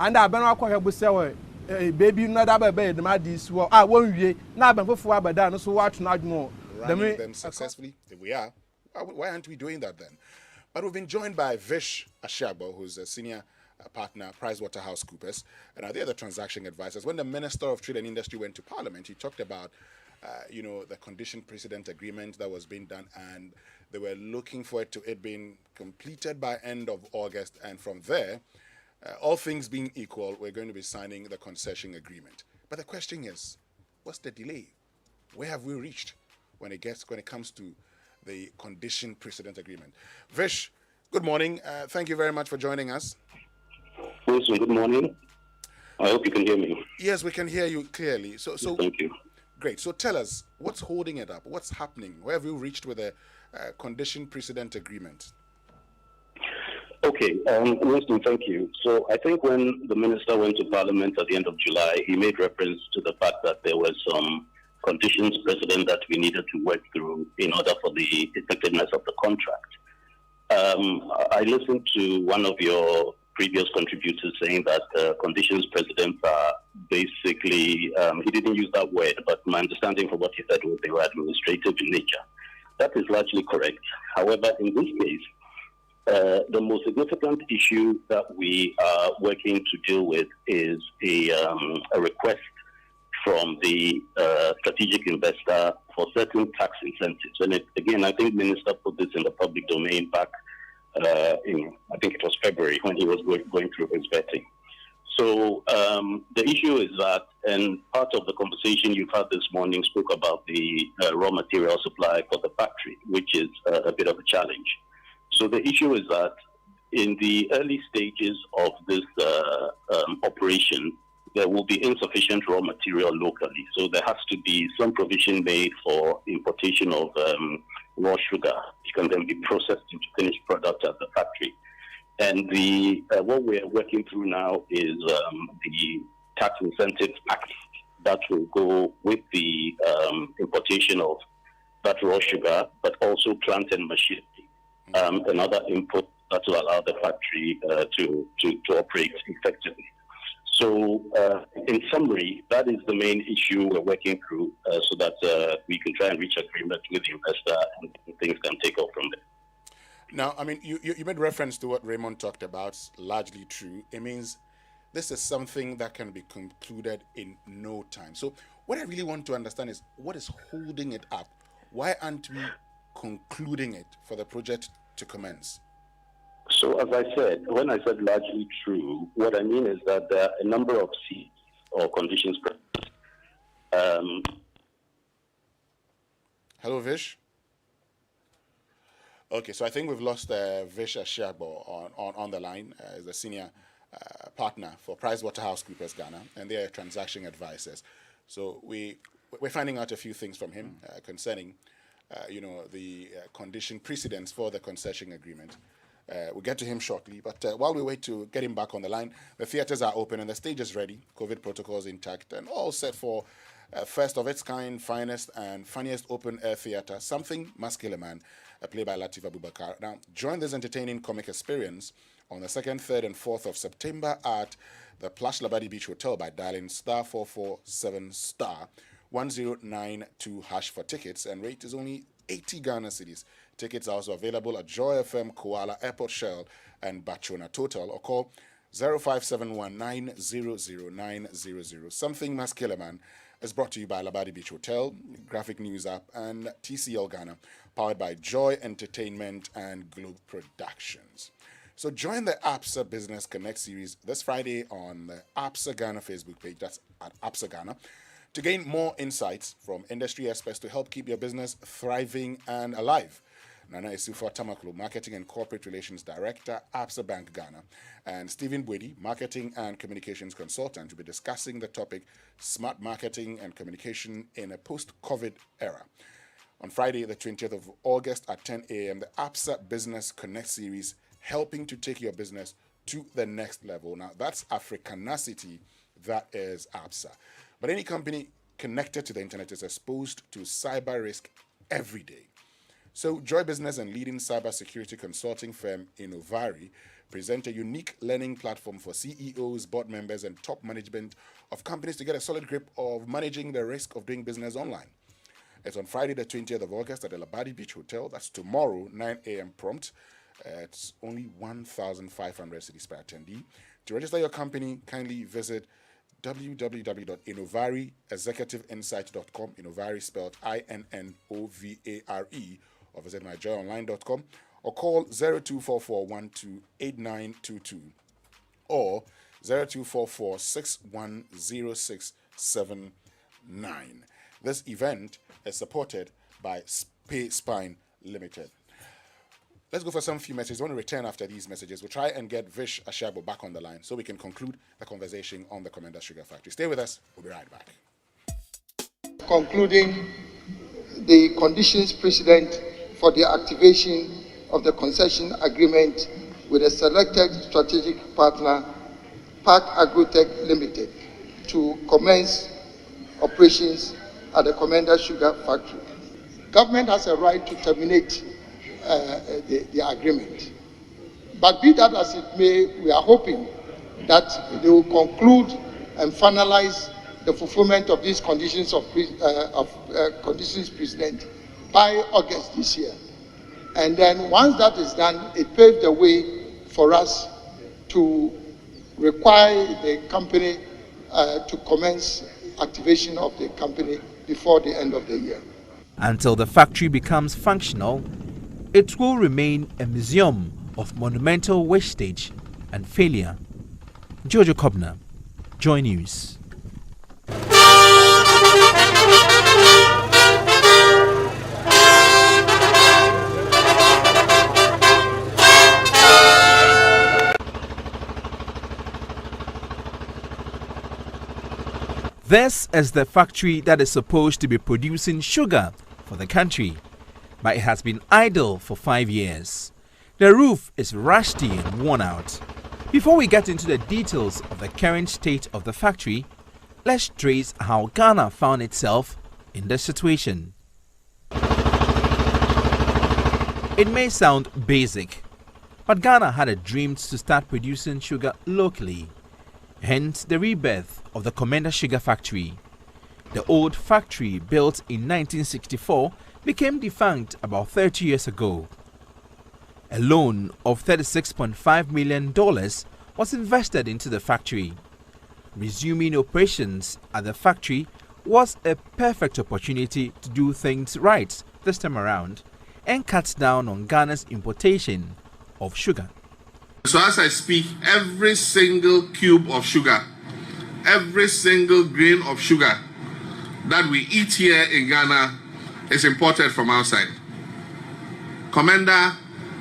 and aben akwa hwebuse we baby no da ba be dem adis wo won wie na aben fofo abada no so watch na adwuma them successfully. If we are, why aren't we doing that then? But we've been joined by Vish Ashabo, who's a senior partner, PricewaterhouseCoopers, and are the other transaction advisors. When the Minister of Trade and Industry went to Parliament, he talked about the condition precedent agreement that was being done, and they were looking for it being completed by end of August, and from there, all things being equal, we're going to be signing the concession agreement. But the question is, what's the delay? Where have we reached when it comes to the condition precedent agreement? Vish, good morning. Thank you very much for joining us. Wilson, good morning. I hope you can hear me. Yes, we can hear you clearly. So thank you. Great. So tell us, what's holding it up? What's happening? Where have you reached with a condition precedent agreement? Okay, Winston, thank you. So I think when the minister went to Parliament at the end of July, he made reference to the fact that there were some conditions precedent that we needed to work through in order for the effectiveness of the contract. I listened to one of your previous contributors saying that conditions precedents are basically, he didn't use that word, but my understanding from what he said was they were administrative in nature. That is largely correct. However, in this case, the most significant issue that we are working to deal with is a request from the strategic investor for certain tax incentives. And again, I think Minister put this in the public domain back I think it was February when he was going through his vetting. So the issue is that, and part of the conversation you've had this morning spoke about the raw material supply for the factory, which is a bit of a challenge. So the issue is that in the early stages of this operation, there will be insufficient raw material locally. So there has to be some provision made for importation of raw sugar, which can then be processed into finished product at the factory. And the what we're working through now is the tax incentives package that will go with the importation of that raw sugar, but also plant and machinery and other input that will allow the factory to operate effectively. So, in summary, that is the main issue we're working through so that we can try and reach agreement with the investor and things can take off from there. Now, I mean, you made reference to what Raymond talked about, largely true. It means this is something that can be concluded in no time. So what I really want to understand is what is holding it up? Why aren't we concluding it for the project to commence? So as I said, when I said largely true, what I mean is that there are a number of seats or conditions present. Hello, Vish. Okay, so I think we've lost Vish Ashiagbo on the line as a senior partner for PricewaterhouseCoopers Ghana, and they are transaction advisors. So we're finding out a few things from him concerning, the condition precedents for the concession agreement. We'll get to him shortly, but while we wait to get him back on the line, the theatres are open and the stage is ready, COVID protocols intact, and all set for first of its kind, finest and funniest open-air theatre, Something Muscular Man, played by Latif Abubakar. Now, join this entertaining comic experience on the 2nd, 3rd, and 4th of September at the Plush Labadi Beach Hotel by dialing *447*1092# for tickets, and rate is only 80 Ghana cedis. Tickets are also available at Joy FM, Koala, Airport Shell, and Bachona Total, or call 0571900900. Something Muscular Man is brought to you by Labadi Beach Hotel, Graphic News App, and TCL Ghana, powered by Joy Entertainment and Globe Productions. So join the APSA Business Connect series this Friday on the APSA Ghana Facebook page, that's at APSA Ghana, to gain more insights from industry experts to help keep your business thriving and alive. Nana Esufo Tamaklo, Marketing and Corporate Relations Director, APSA Bank Ghana, and Stephen Bwedi, Marketing and Communications Consultant, will be discussing the topic Smart Marketing and Communication in a Post-COVID Era. On Friday, the 20th of August at 10 a.m., the APSA Business Connect series, helping to take your business to the next level. Now, that's Africanacity, that is APSA. But any company connected to the internet is exposed to cyber risk every day. So Joy Business and leading cybersecurity consulting firm Inauguration present a unique learning platform for CEOs, board members, and top management of companies to get a solid grip of managing the risk of doing business online. It's on Friday, the 20th of August at the Labadi Beach Hotel. That's tomorrow, 9 a.m. prompt. It's only 1,500 cedis per attendee. To register your company, kindly visit www.innovare.executiveinsight.com, Innovare spelled INNOVARE, or visit myjoyonline.com, or call 0244128922 or 0244610679. This event is supported by Pay Spine Limited. Let's go for some few messages. I want to return after these messages. We'll try and get Vish Ashiagbo back on the line so we can conclude the conversation on the Commenda Sugar Factory. Stay with us. We'll be right back. Concluding the conditions precedent for the activation of the concession agreement with a selected strategic partner, Park Agrotech Limited, to commence operations at the Commenda Sugar Factory. Government has a right to terminate the agreement. But be that as it may, we are hoping that they will conclude and finalize the fulfillment of these conditions conditions precedent by August this year. And then once that is done, it paves the way for us to require the company to commence activation of the company before the end of the year. Until the factory becomes functional, it will remain a museum of monumental wastage and failure. Jojo Kobna, Joy News. This is the factory that is supposed to be producing sugar for the country, but it has been idle for 5 years. The roof is rusty and worn out. Before we get into the details of the current state of the factory, let's trace how Ghana found itself in this situation. It may sound basic, but Ghana had a dream to start producing sugar locally, hence the rebirth of the Commenda sugar factory. The old factory, built in 1964, became defunct about 30 years ago. A loan of $36.5 million was invested into the factory. Resuming operations at the factory was a perfect opportunity to do things right this time around and cut down on Ghana's importation of sugar. So as I speak, every single cube of sugar, every single grain of sugar that we eat here in Ghana is imported from outside. Commenda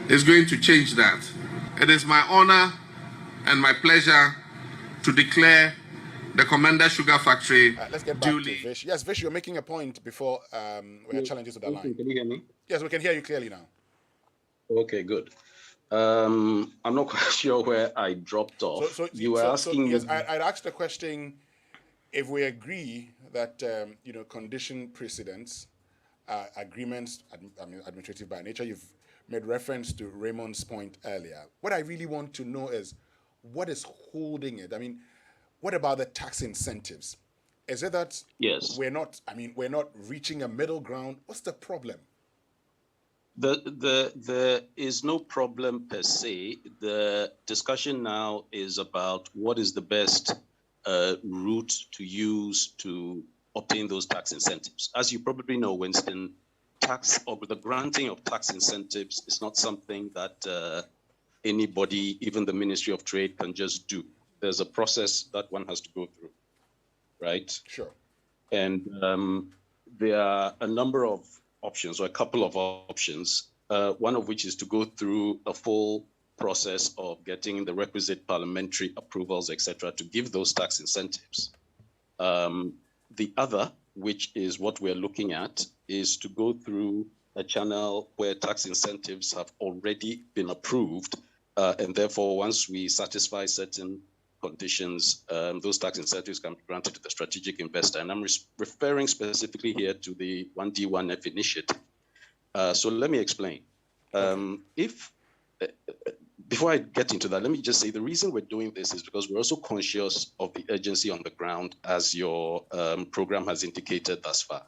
is going to change that. It is my honor and my pleasure to declare the Commenda Sugar Factory let's get back to Vish. Yes, Vish, you're making a point before we had challenges with the line. Can you hear me? Yes, we can hear you clearly now. Okay, good. I'm not quite sure where I dropped off. You were asking. Yes, I'd asked the question if we agree that condition precedents, agreements, administrative by nature. You've made reference to Raymond's point earlier. What I really want to know is what is holding it. I mean, what about the tax incentives? Is it that we're not reaching a middle ground? What's the problem? There is no problem per se. The discussion now is about what is the best route to use to obtain those tax incentives. As you probably know, Winston, tax or the granting of tax incentives is not something that anybody, even the Ministry of Trade, can just do. There's a process that one has to go through, right? Sure. And there are a number of options, or a couple of options, one of which is to go through a full process of getting the requisite parliamentary approvals, etc., to give those tax incentives. The other, which is what we're looking at, is to go through a channel where tax incentives have already been approved, and therefore, once we satisfy certain conditions, those tax incentives can be granted to the strategic investor. And I'm referring specifically here to the 1D1F initiative. So let me explain. Before I get into that, let me just say the reason we're doing this is because we're also conscious of the urgency on the ground, as your program has indicated thus far.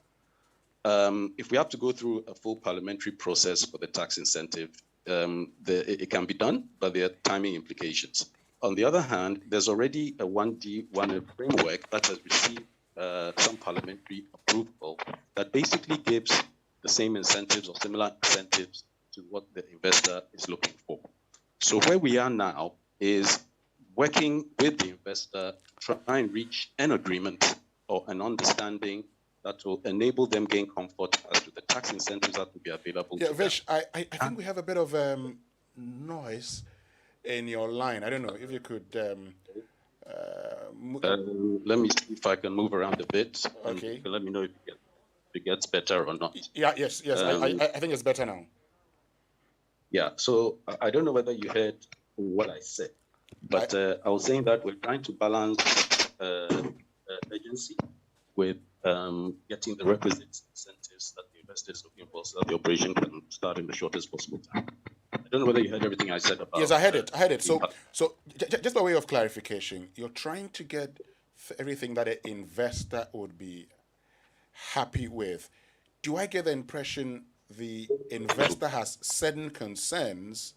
If we have to go through a full parliamentary process for the tax incentive, it can be done, but there are timing implications. On the other hand, there's already a 1D1F framework that has received some parliamentary approval that basically gives the same incentives or similar incentives to what the investor is looking for. So where we are now is working with the investor to try and reach an agreement or an understanding that will enable them gain comfort as to the tax incentives that will be available. Yeah, Vish, I think we have a bit of noise in your line. I don't know if you could let me see if I can move around a bit. Okay. Let me know if it gets better or not. Yeah, yes. I think it's better now. Yeah, so I don't know whether you heard what I said, but I was saying that we're trying to balance urgency with getting the requisite incentives that the investor is looking for so that the operation can start in the shortest possible time. I don't know whether you heard everything I said about. Yes, I heard it. So just by way of clarification, you're trying to get everything that an investor would be happy with. Do I get the impression the investor has certain concerns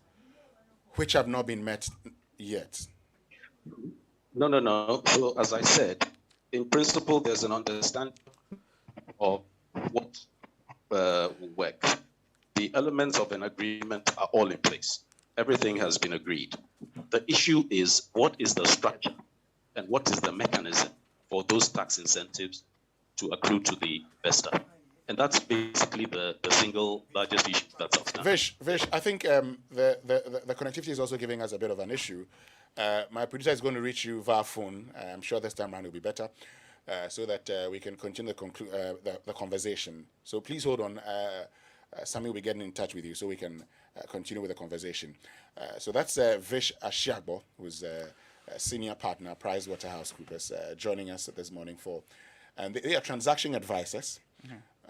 which have not been met yet? No. So as I said, in principle, there's an understanding of what will work. The elements of an agreement are all in place. Everything has been agreed. The issue is what is the structure and what is the mechanism for those tax incentives to accrue to the investor. And that's basically the single largest issue that's outstanding. Vish, I think the connectivity is also giving us a bit of an issue. My producer is going to reach you via phone. I'm sure this time around will be better. so that we can continue the conversation. So please hold on. Sammy will be getting in touch with you so we can continue with the conversation. So that's Vish Ashiagbo, who's a senior partner, PricewaterhouseCoopers, joining us this morning and they are transaction advisors.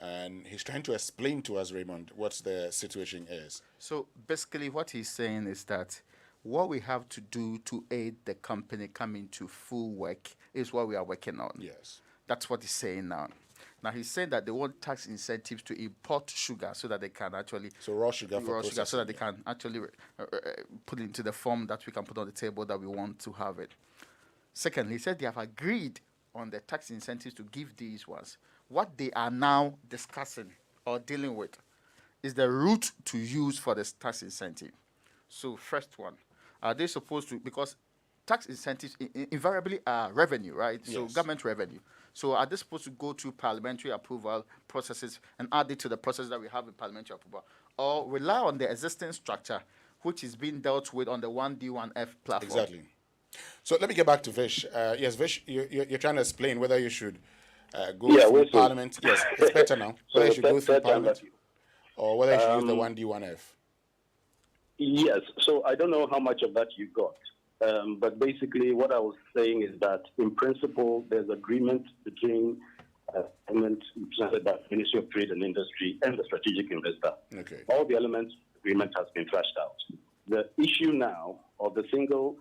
And he's trying to explain to us, Raymond, what the situation is. So basically what he's saying is that what we have to do to aid the company coming to full work is what we are working on. Yes. That's what he's saying now. Now he's saying that they want tax incentives to import sugar so that they can actually... So raw sugar so that they can actually put it into the form that we can put on the table that we want to have it. Secondly, he said they have agreed on the tax incentives to give these ones. What they are now discussing or dealing with is the route to use for the tax incentive. So first one, are they supposed to, because tax incentives invariably are revenue, right? Yes. So government revenue. So are they supposed to go through parliamentary approval processes and add it to the process that we have in parliamentary approval? Or rely on the existing structure, which is being dealt with on the 1D1F platform? Exactly. So let me get back to Vish. Yes, Vish, you're trying to explain whether you should go through Parliament. Yes, it's better now. Whether you should go through Parliament or whether you should use the 1D1F. Yes, so I don't know how much of that you got. But basically what I was saying is that in principle, there's agreement between government represented by the Ministry of Trade and Industry and the strategic investor. Okay. All the elements of the agreement has been thrashed out. The issue now, or the single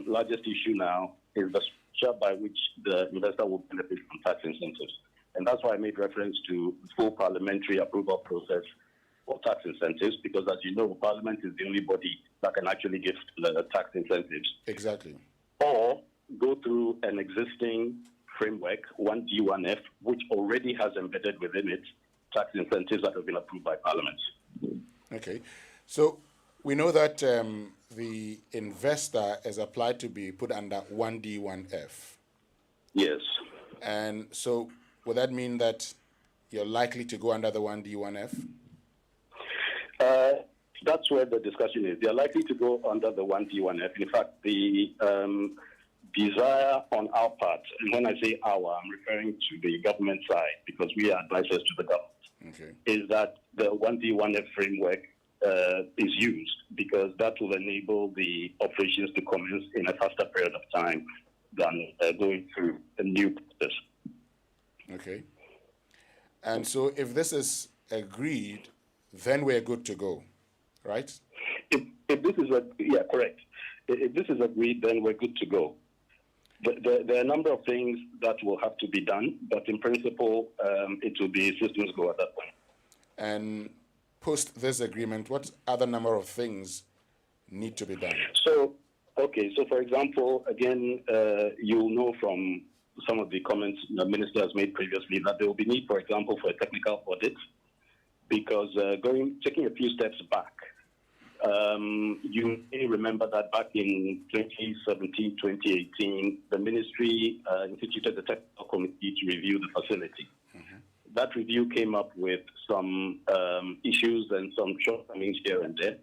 largest issue now, is the structure by which the investor will benefit from tax incentives. And that's why I made reference to full parliamentary approval process for tax incentives, because as you know, Parliament is the only body that can actually give tax incentives. Exactly. Or go through an existing framework, 1D1F, which already has embedded within it tax incentives that have been approved by Parliament. Okay. So we know that the investor is applied to be put under 1D1F. Yes. And so would that mean that you're likely to go under the 1D1F? That's where the discussion is. They're likely to go under the 1D1F. In fact, the desire on our part, and when I say our, I'm referring to the government side because we are advisors to the government, is that the 1D1F framework is used because that will enable the operations to commence in a faster period of time than going through a new process. Okay. And so if this is agreed, then we're good to go, right? If this is correct. If this is agreed, then we're good to go. There are a number of things that will have to be done, but in principle, it will be systems go at that point. And post this agreement, what other number of things need to be done? So for example, again, you'll know from some of the comments the minister has made previously that there will be need, for example, for a technical audit, because taking a few steps back, you may remember that back in 2017, 2018, the ministry instituted the technical committee to review the facility. That review came up with some issues and some shortcomings here and there,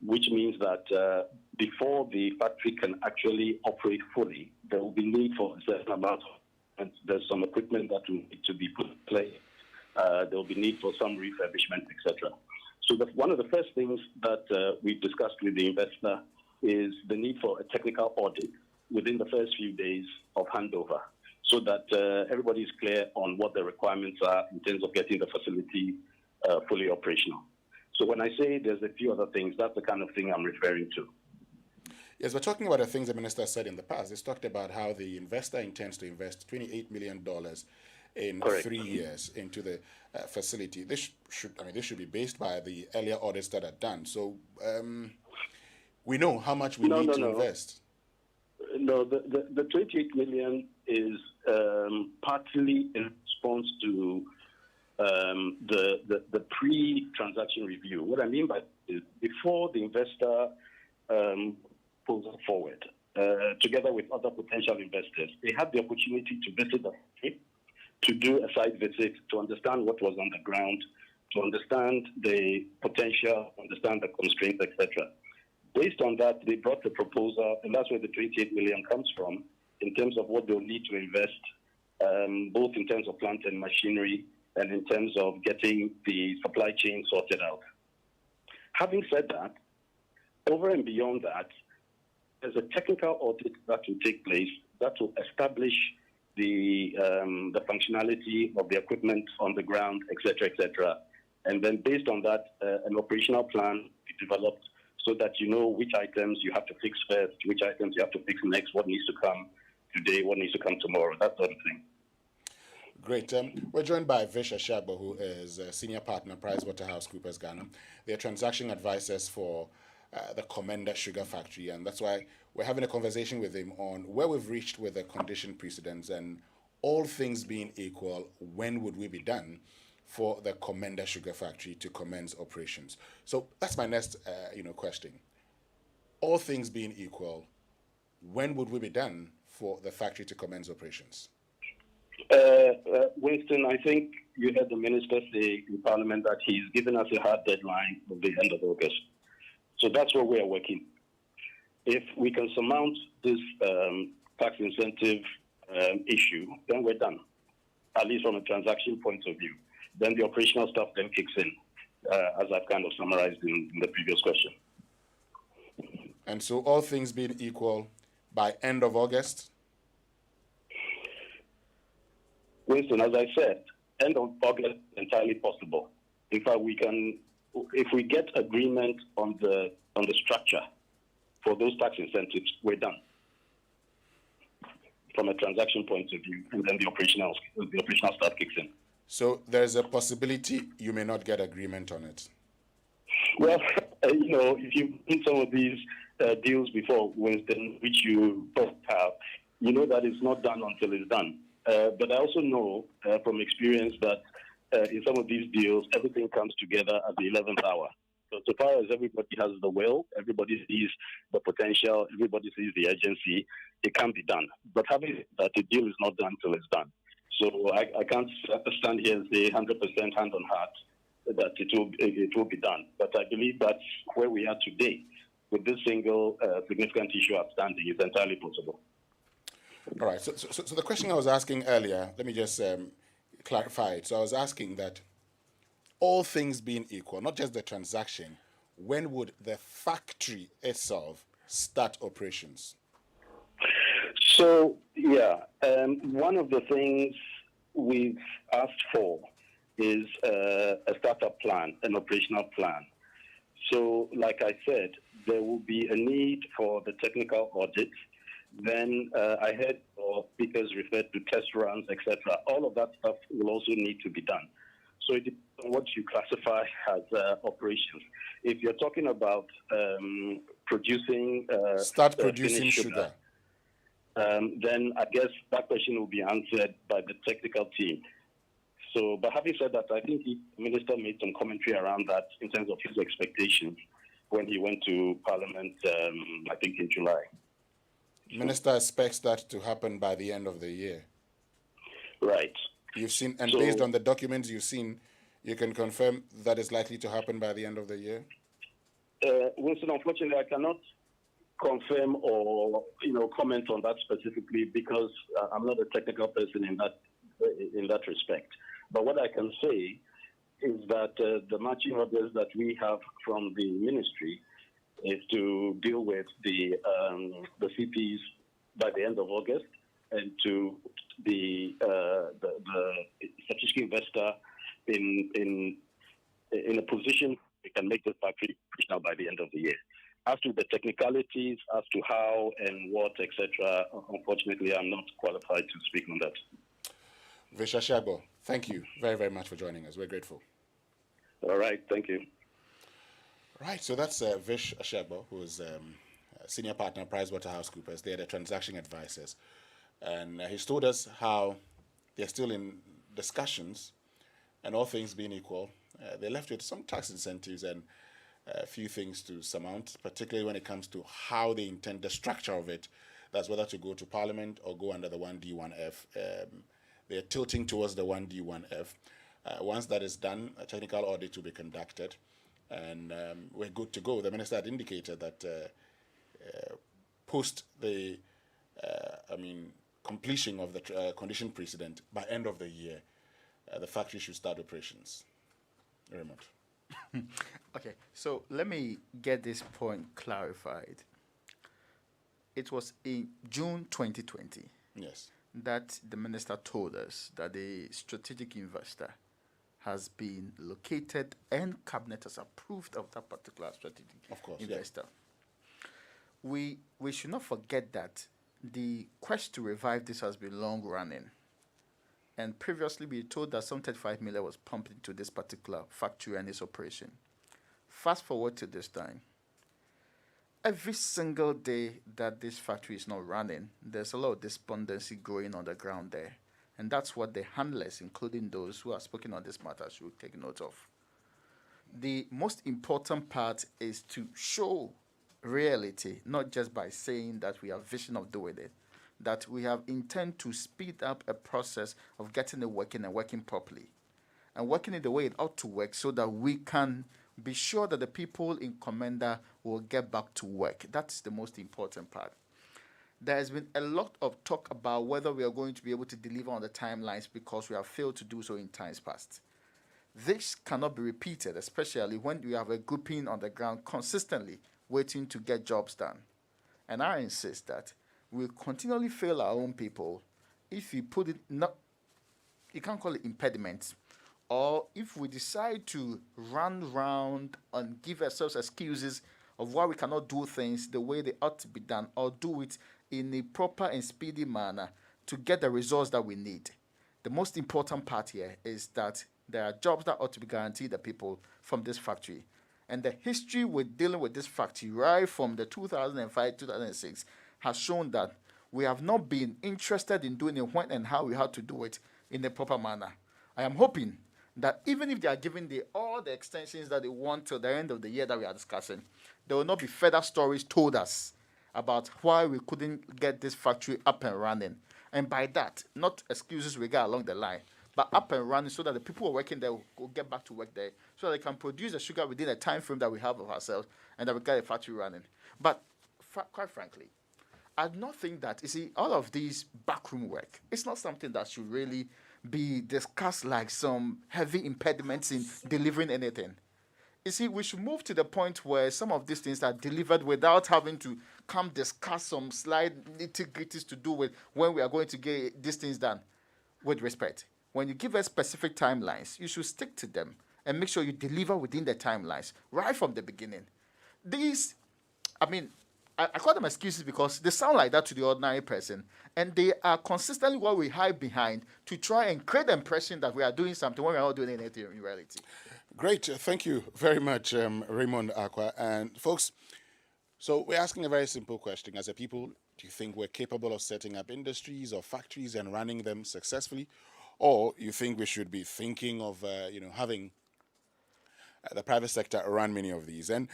which means that before the factory can actually operate fully, there will be need for a certain amount and there's some equipment that will need to be put in place. There will be need for some refurbishment, etc. So one of the first things that we discussed with the investor is the need for a technical audit within the first few days of handover, so that everybody is clear on what the requirements are in terms of getting the facility fully operational. So when I say there's a few other things, that's the kind of thing I'm referring to. Yes, we're talking about the things the minister said in the past. He's talked about how the investor intends to invest $28 million in 3 years into the facility. This should be based by the earlier audits that are done. So we know how much we need to invest. No, the 28 million is partly in response to the pre-transaction review. What I mean by is before the investor pulls it forward, together with other potential investors, they have the opportunity to visit the factory, to do a site visit, to understand what was on the ground, to understand the potential, understand the constraints, etc. Based on that, they brought the proposal, and that's where the 28 million comes from, in terms of what they'll need to invest both in terms of plant and machinery and in terms of getting the supply chain sorted out. Having said that, over and beyond that, there's a technical audit that will take place that will establish the functionality of the equipment on the ground, etc., etc. And then based on that, an operational plan be developed so that you know which items you have to fix first, which items you have to fix next, what needs to come today, what needs to come tomorrow, that sort of thing. Great. We're joined by Vish Ashagbo, who is a senior partner, PricewaterhouseCoopers Ghana. They're transaction advisors for the Commenda sugar factory, and that's why we're having a conversation with him on where we've reached with the condition precedents, and all things being equal, when would we be done for the Commenda sugar factory to commence operations? So that's my next question. All things being equal, when would we be done for the factory to commence operations? Winston, I think you heard the minister say in Parliament that he's given us a hard deadline of the end of August. So that's where we are working. If we can surmount this tax incentive issue, then we're done, at least from a transaction point of view. Then the operational stuff then kicks in, as I've kind of summarized in the previous question. And so all things being equal, by end of August? Winston, as I said, end of August is entirely possible. In fact, if we get agreement on the structure for those tax incentives, we're done from a transaction point of view, and then the operational stuff kicks in. So there's a possibility you may not get agreement on it. Well, if you've seen some of these deals before, Winston, which you both have, you know that it's not done until it's done. But I also know from experience that in some of these deals, everything comes together at the 11th hour. So far as everybody has the will, everybody sees the potential, everybody sees the urgency, it can be done. But having that, the deal is not done till it's done. So I can't stand here and say 100% hand on heart that it will be done. But I believe that's where we are today with this single significant issue outstanding. It's entirely possible. All right. So the question I was asking earlier, let me just clarify it. So I was asking that all things being equal, not just the transaction, when would the factory itself start operations? So, one of the things we've asked for is a startup plan, an operational plan. So, like I said, there will be a need for the technical audit. Then I heard speakers referred to test runs, etc. All of that stuff will also need to be done. So it depends on what you classify as operations. If you're talking about producing start producing sugar, then I guess that question will be answered by the technical team. So, but having said that, I think the minister made some commentary around that in terms of his expectations when he went to Parliament, I think in July. Minister expects that to happen by the end of the year. Right. You've seen, and based on the documents you've seen, you can confirm that is likely to happen by the end of the year? Winston, unfortunately, I cannot confirm or comment on that specifically because I'm not a technical person in that respect. But what I can say is that the marching orders that we have from the ministry is to deal with the CPs by the end of August and to the strategic investor in a position we can make the factory operational by the end of the year. As to the technicalities, as to how and what, etc., unfortunately, I'm not qualified to speak on that. Vish Ashagbo, thank you very, very much for joining us. We're grateful. All right, thank you. Right, so that's Vish Ashagbo, who is a senior partner at PricewaterhouseCoopers. They're the transaction advisors. And he's told us how they're still in discussions, and all things being equal, they're left with some tax incentives and a few things to surmount, particularly when it comes to how they intend the structure of it. That's whether to go to Parliament or go under the 1D1F. They're tilting towards the 1D1F. Once that is done, a technical audit will be conducted, and we're good to go. The minister had indicated that post the, completion of the condition precedent, by end of the year, the factory should start operations. Raymond. Okay, so let me get this point clarified. It was in June 2020 that the minister told us that the strategic investor has been located and cabinet has approved of that particular strategic investor. We should not forget that the quest to revive this has been long running. And previously we were told that some 35 million was pumped into this particular factory and its operation. Fast forward to this time. Every single day that this factory is not running, there's a lot of despondency growing on the ground there. And that's what the handlers, including those who are speaking on this matter, should take note of. The most important part is to show reality, not just by saying that we have vision of doing it, that we have intent to speed up a process of getting it working and working properly, and working it the way it ought to work so that we can be sure that the people in Commenda will get back to work. That's the most important part. There has been a lot of talk about whether we are going to be able to deliver on the timelines because we have failed to do so in times past. This cannot be repeated, especially when we have a grouping on the ground consistently waiting to get jobs done. And I insist that we continually fail our own people if we put it not, you can't call it impediments, or if we decide to run round and give ourselves excuses of why we cannot do things the way they ought to be done, or do it in a proper and speedy manner to get the results that we need. The most important part here is that there are jobs that ought to be guaranteed the people from this factory. And the history with dealing with this factory right from the 2005-2006 has shown that we have not been interested in doing it when and how we had to do it in a proper manner. I am hoping that even if they are giving all the extensions that they want till the end of the year that we are discussing, there will not be further stories told us about why we couldn't get this factory up and running. And by that, not excuses we get along the line, but up and running so that the people who are working there will get back to work there, so that they can produce the sugar within a time frame that we have of ourselves, and that we get the factory running. But quite frankly, I do not think that, you see, all of these backroom work, it's not something that should really be discussed like some heavy impediments in delivering anything. You see, we should move to the point where some of these things are delivered without having to come discuss some slight nitty-gritties to do with when we are going to get these things done. With respect, when you give us specific timelines, you should stick to them and make sure you deliver within the timelines right from the beginning. These, I call them excuses because they sound like that to the ordinary person, and they are consistently what we hide behind to try and create the impression that we are doing something when we are not doing anything in reality. Great. Thank you very much, Raymond Aqua. And folks, so we're asking a very simple question. As a people, do you think we're capable of setting up industries or factories and running them successfully? Or you think we should be thinking of, having the private sector run many of these? And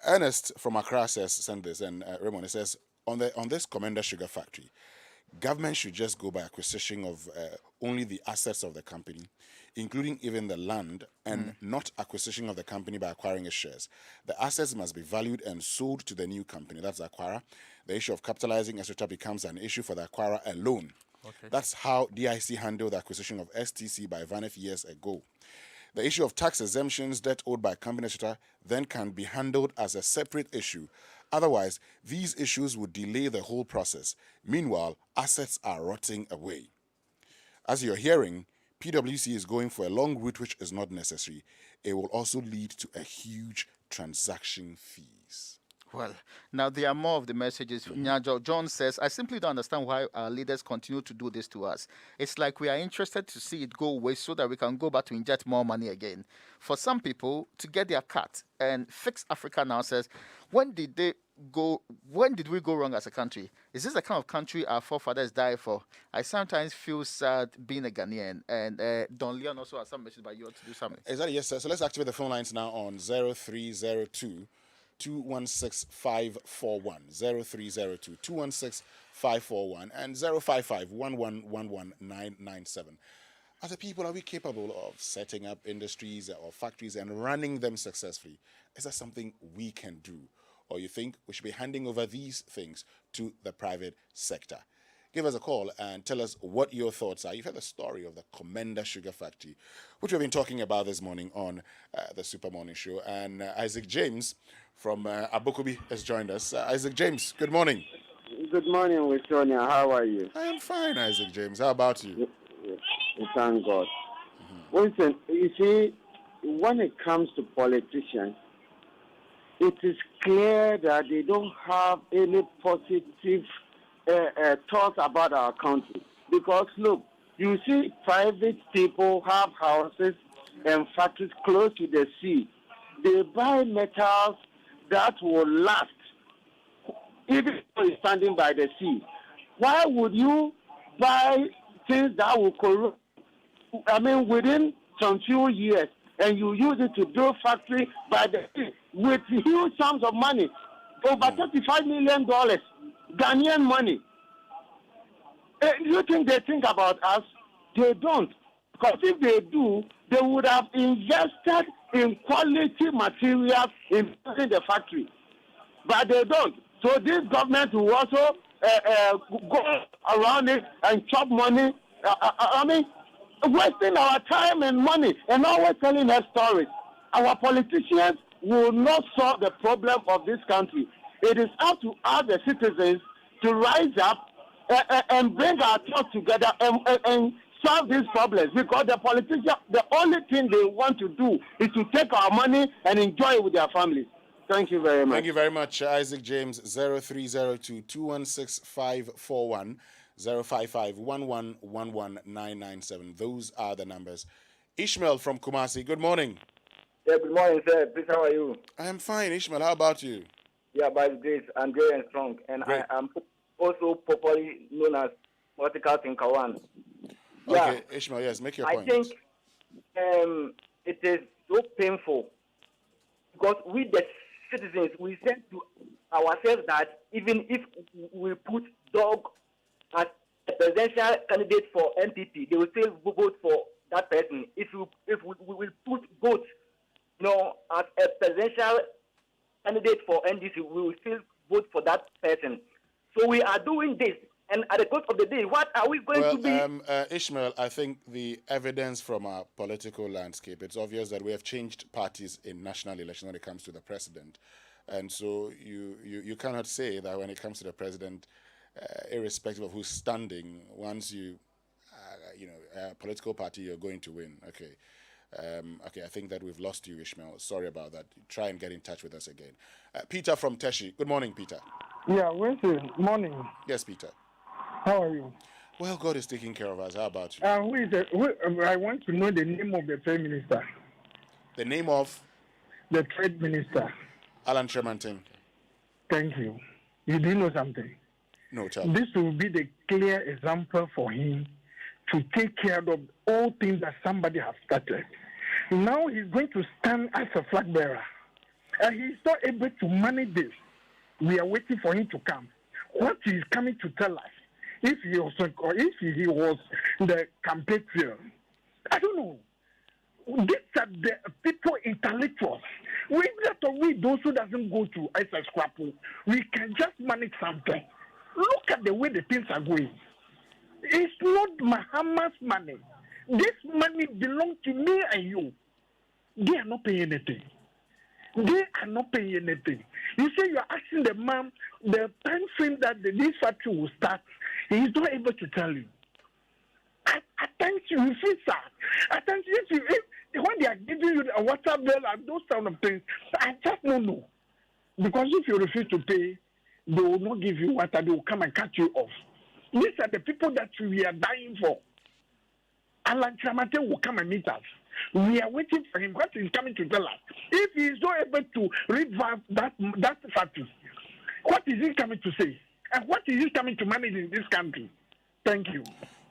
Ernest from Accra sent this, and Raymond says, on this Commenda sugar factory, government should just go by acquisition of only the assets of the company, including even the land, and not acquisition of the company by acquiring its shares. The assets must be valued and sold to the new company, that's the acquirer. The issue of capitalizing, etc., becomes an issue for the acquirer alone. Okay. That's how DIC handled the acquisition of STC by VANEF years ago. The issue of tax exemptions, debt owed by company, etc., then can be handled as a separate issue. Otherwise, these issues would delay the whole process. Meanwhile, assets are rotting away. As you're hearing, PwC is going for a long route which is not necessary. It will also lead to a huge transaction fees. Well, now there are more of the messages. John says, I simply don't understand why our leaders continue to do this to us. It's like we are interested to see it go away so that we can go back to inject more money again. For some people, to get their cut. And Fix Africa now says, when did we go wrong as a country? Is this the kind of country our forefathers died for? I sometimes feel sad being a Ghanaian. And Don Leon also has some message, but you want to do something. Exactly, yes, sir. So let's activate the phone lines now on 0302 216 541, 0302 216 541, and 055 1111 997. As a people, are we capable of setting up industries or factories and running them successfully? Is that something we can do? Or you think we should be handing over these things to the private sector? give us a call and tell us what your thoughts are. You've heard the story of the Komenda Sugar Factory, which we've been talking about this morning on the Super Morning Show. And Isaac James from Abokobi has joined us. Isaac James, good morning. Good morning, Wistonia. How are you? I am fine, Isaac James. How about you? Thank God. Listen, you see, when it comes to politicians, it is clear that they don't have any positive thoughts about our country. Because, look, you see private people have houses and factories close to the sea. They buy metals that will last, even though it's standing by the sea. Why would you buy things that will corrode, within some few years, and you use it to build factory by the sea with huge sums of money, over $35 million, Ghanaian money? Do you think they think about us? They don't. Because if they do, they would have invested in quality materials in building the factory. But they don't. So this government will also go around it and chop money. Wasting our time and money and always telling us stories. Our politicians will not solve the problem of this country. It is up to us, the citizens, to rise up and bring our thoughts together and solve these problems. Because the politicians, the only thing they want to do is to take our money and enjoy it with their families. Thank you very much. Thank you very much, Isaac James. 0302-216-541. 055-1111-997. Those are the numbers. Ishmael from Kumasi, good morning. Yeah, good morning, sir. Please, how are you? I am fine, Ishmael. How about you? Yeah, by grace, I'm great and strong. And I am also popularly known as Political Thinker One. Okay, Ishmael, yes, make your point. I think it is so painful because we, the citizens, we said to ourselves that even if we put dog as a presidential candidate for NPP, they will still vote for that person. If we will put goat, as a presidential candidate for NDC, we will still vote for that person. So we are doing this, and at the close of the day, what are we going to be? Ishmael, I think the evidence from our political landscape, it's obvious that we have changed parties in national elections when it comes to the president. And so you cannot say that when it comes to the president, irrespective of who's standing, once you, a political party, you're going to win. Okay. I think that we've lost you, Ishmael. Sorry about that. Try and get in touch with us again. Peter from Teshi. Good morning, Peter. Yeah, morning. Yes, Peter. How are you? Well, God is taking care of us. How about you? I want to know the name of the Trade Minister. The name of? The Trade Minister. Alan Tremantin. Thank you. You do know something? No, tell me. This will be the clear example for him to take care of all things that somebody has started. Now he's going to stand as a flag bearer. And he's not able to manage this. We are waiting for him to come. What he's coming to tell us, if he was the campaign trail, I don't know. These are the people intellectuals. We those who doesn't go to ISA scrapple, we can just manage something. Look at the way the things are going. It's not Muhammad's money. This money belongs to me and you. They are not paying anything. They are not paying anything. You say you are asking the man the time frame that this factory will start. He is not able to tell you. Attention, you feel sad. Attention, when they are giving you a water bill and those kind of things, I just don't know. Because if you refuse to pay, they will not give you water. They will come and cut you off. These are the people that we are dying for. Alan Tramate will come and meet us. We are waiting for him. What is coming to tell us? If he is not able to revive that factory, what is he coming to say? And what is he coming to manage in this country? Thank you.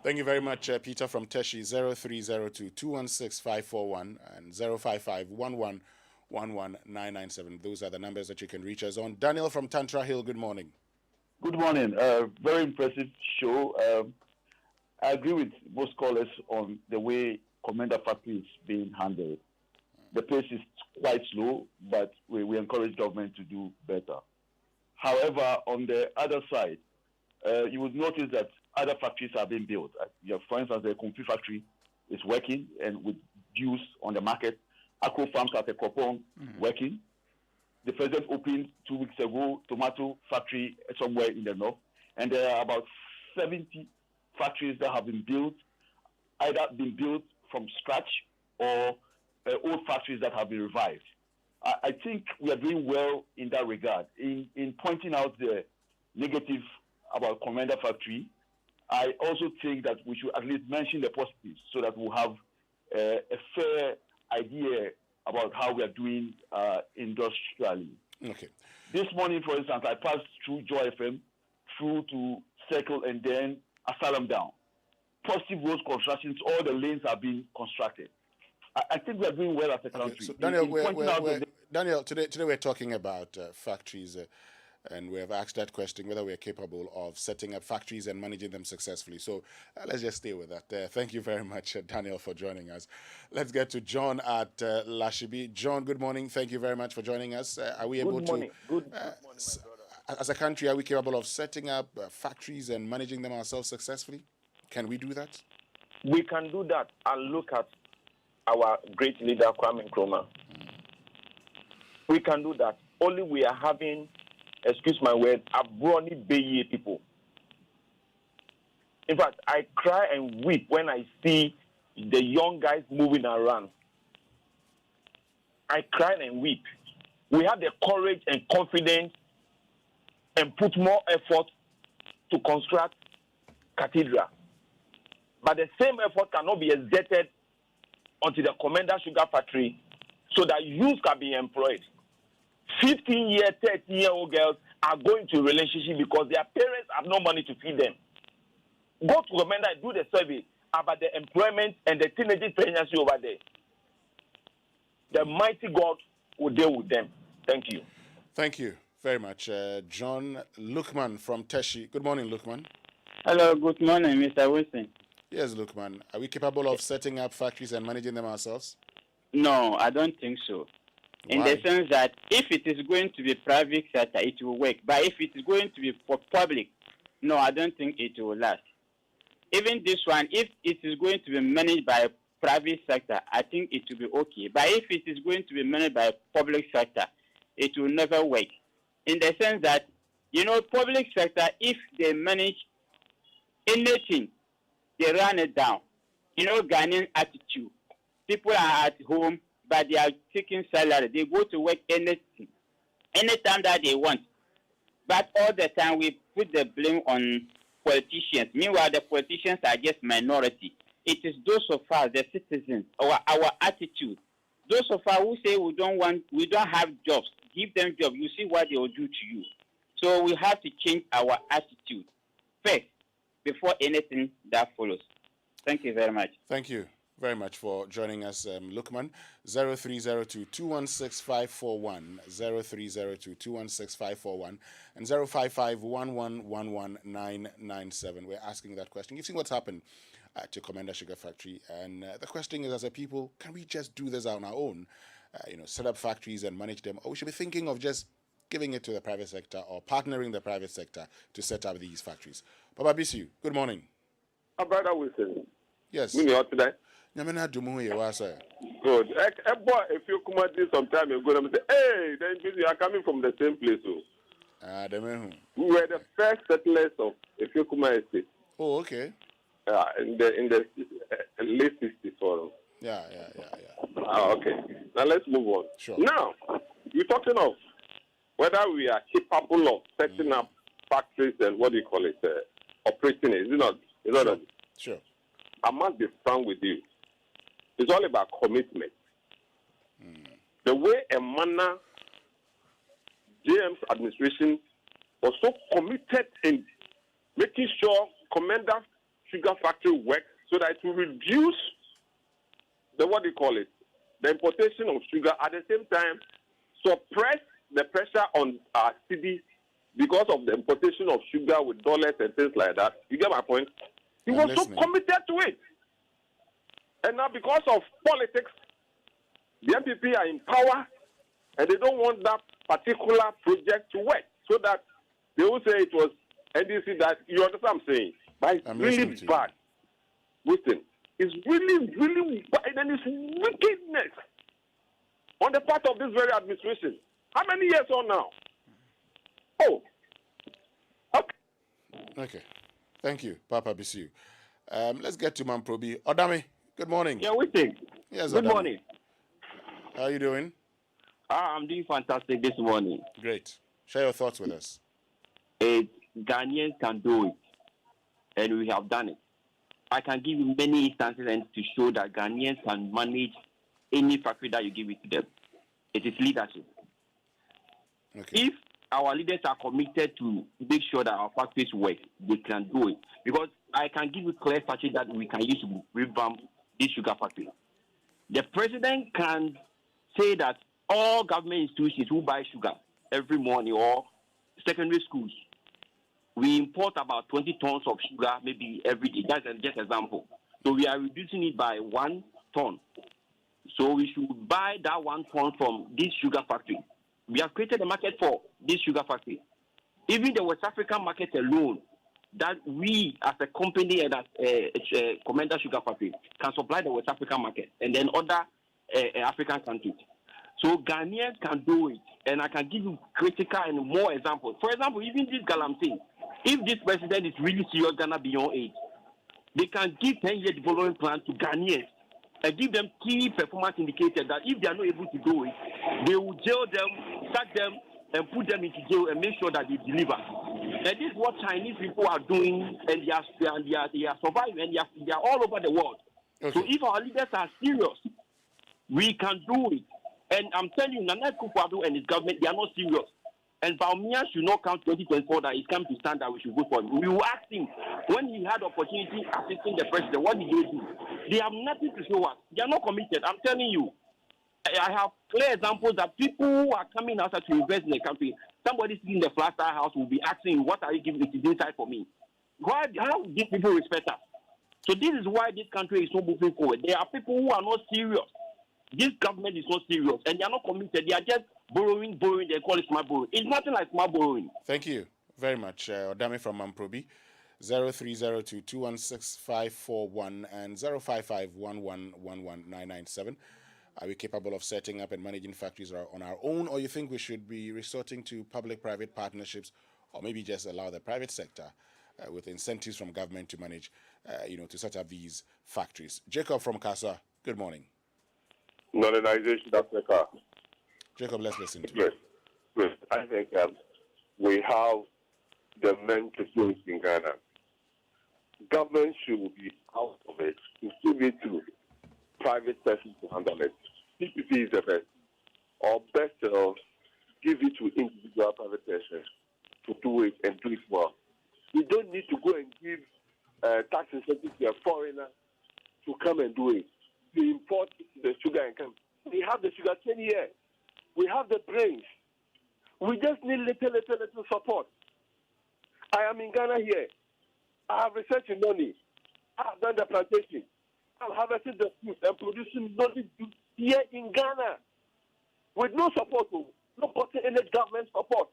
Thank you very much, Peter from Teshi. 0302-216-541 and 055-1111-997. Those are the numbers that you can reach us on. Daniel from Tantra Hill, good morning. Good morning. Very impressive show. I agree with most callers on the way Commenda factory is being handled. The pace is quite slow, but we encourage government to do better. However, on the other side, you would notice that other factories are being built. For instance, the Kumfi factory is working and with juice on the market. Akro Farms at Ekropong working. The president opened 2 weeks ago tomato factory somewhere in the north, and there are about 70 factories that have been built, either been built from scratch or old factories that have been revived. I think we are doing well in that regard. In pointing out the negative about Commenda factory, I also think that we should at least mention the positives so that we'll have a fair idea about how we are doing industrially. Okay. This morning, for instance, I passed through Joy FM, through to Circle, and then Asylum down. Positive road constructions, all the lanes are being constructed. I think we are doing well as a country. So Daniel, today we're talking about factories, and we have asked that question whether we are capable of setting up factories and managing them successfully. So let's just stay with that. Thank you very much, Daniel, for joining us. Let's get to John at Lashibi. John, good morning. Thank you very much for joining us. Are we able to, Good morning, as a country, are we capable of setting up factories and managing them ourselves successfully? Can we do that? We can do that and look at our great leader, Kwame Nkrumah. We can do that. Only we are having, excuse my word, Abroni Beye people. In fact, I cry and weep when I see the young guys moving around. I cry and weep. We have the courage and confidence and put more effort to construct cathedral. But the same effort cannot be exerted onto the Commenda sugar factory so that youth can be employed. 15-year, 30-year-old girls are going to a relationship because their parents have no money to feed them. Go to Commenda and do the survey about the employment and the teenage pregnancy over there. The mighty God will deal with them. Thank you. Thank you very much. John Lukman from Teshi. Good morning, Lukman. Hello, good morning, Mr. Wilson. Yes, Lukman. Are we capable of setting up factories and managing them ourselves? No, I don't think so. In Why? the sense that if it is going to be private sector, it will work. But if it is going to be for public, no, I don't think it will last. Even this one, if it is going to be managed by a private sector, I think it will be okay. But if it is going to be managed by a public sector, it will never work. In the sense that, public sector, if they manage anything, they run it down. Ghanaian attitude. People are at home, but they are taking salary. They go to work anything, anytime that they want. But all the time we put the blame on politicians. Meanwhile, the politicians are just minority. It is those of us, the citizens, our attitude. Those of us who say we don't have jobs, give them jobs. You see what they will do to you. So we have to change our attitude first before anything that follows. Thank you very much. Thank you very much for joining us, Lukman. 0302-216-541, 0302-216-541, and 055-1111-997. We're asking that question. You've seen what's happened to Commenda Sugar Factory, and the question is, as a people, can we just do this on our own? Set up factories and manage them, or we should be thinking of just giving it to the private sector or partnering the private sector to set up these factories. Baba Bisu, good morning. Brother Wilson. Yes. We know today. Good. If you come at this some time ago, I'm say, hey, then you are coming from the same place. We were the first settlers of Efiokuma Estate. Oh, okay. In the late 60s or Yeah. okay. Now let's move on. Sure. Now, you're talking of whether we are capable of setting up factories and operating it. Is it not? Sure. I must be frank with you. It's all about commitment. The way a manner JM's administration was so committed in making sure Commenda Sugar Factory works so that it will reduce the importation of sugar, at the same time suppress the pressure on our cities because of the importation of sugar with dollars and things like that. You get my point? He was so committed to it. And now because of politics, the MPP are in power and they don't want that particular project to work. So that they will say it was NDC that, you understand what I'm saying? That is I'm really listening to you. bad. Listen, it's really, really bad, and it's wickedness on the part of this very administration. How many years on now? Oh, Okay. Thank you, Papa Bisu. Let's get to Mamprobi. Odame, good morning. Yeah, we think. Yes, Good Odame. morning. How are you doing? I'm doing fantastic this morning. Great. Share your thoughts with us. Ghanaians can do it, and we have done it. I can give you many instances and to show that Ghanaians can manage any factory that you give it to them. It is leadership. Okay. If our leaders are committed to make sure that our factories work, they can do it. Because I can give you clear strategy that we can use to revamp this sugar factory. The president can say that all government institutions who buy sugar every morning or secondary schools, we import about 20 tons of sugar maybe every day. That's just an example. So we are reducing it by 1 ton. So we should buy that 1 ton from this sugar factory. We have created a market for this sugar factory. Even the West African market alone, that we as a company and as a Commenda sugar factory can supply the West African market and then other African countries. So Ghanaians can do it, and I can give you critical and more examples. For example, even this Galamsey, if this president is really serious Ghana beyond aid, they can give 10-year development plan to Ghanaians and give them key performance indicators that if they are not able to do it, they will jail them, sack them, and put them into jail and make sure that they deliver. And this is what Chinese people are doing, and they are surviving, and they are all over the world. Okay. So if our leaders are serious, we can do it. And I'm telling you, Nana Akufo-Addo and his government, they are not serious. And Baumia should not count 2024 that it's come to stand that we should vote for him. We will ask him, when he had opportunity assisting the president, what did they do? They have nothing to show us. They are not committed. I'm telling you. I have clear examples that people who are coming outside to invest in the country, somebody sitting in the Flagstaff house will be asking, what are you giving it inside for me? How do these people respect us? So this is why this country is so moving forward. There are people who are not serious. This government is not serious, and they are not committed. They are just borrowing. They call it smart borrowing. It's nothing like smart borrowing. Thank you very much, Odame from Mamprobi. 0302-216-541 and 055-1111-997. Are we capable of setting up and managing factories on our own, or you think we should be resorting to public-private partnerships, or maybe just allow the private sector with incentives from government to manage, to set up these factories? Jacob from Kaswa, good morning. Industrialization, that's the car. Jacob, let's listen to you. Yes. I think we have the men to do it in Ghana. Government should be out of it to give it to private persons to handle it. PPP is the best. Or best give it to individual private persons to do it and do it well. We don't need to go and give tax incentives to a foreigner to come and do it. We import the sugar and come. We have the sugar 10 years. We have the brains. We just need little support. I am in Ghana here. I have researched in money. I have done the plantation. I have harvested the fruit and producing money here in Ghana with no support, no any government support.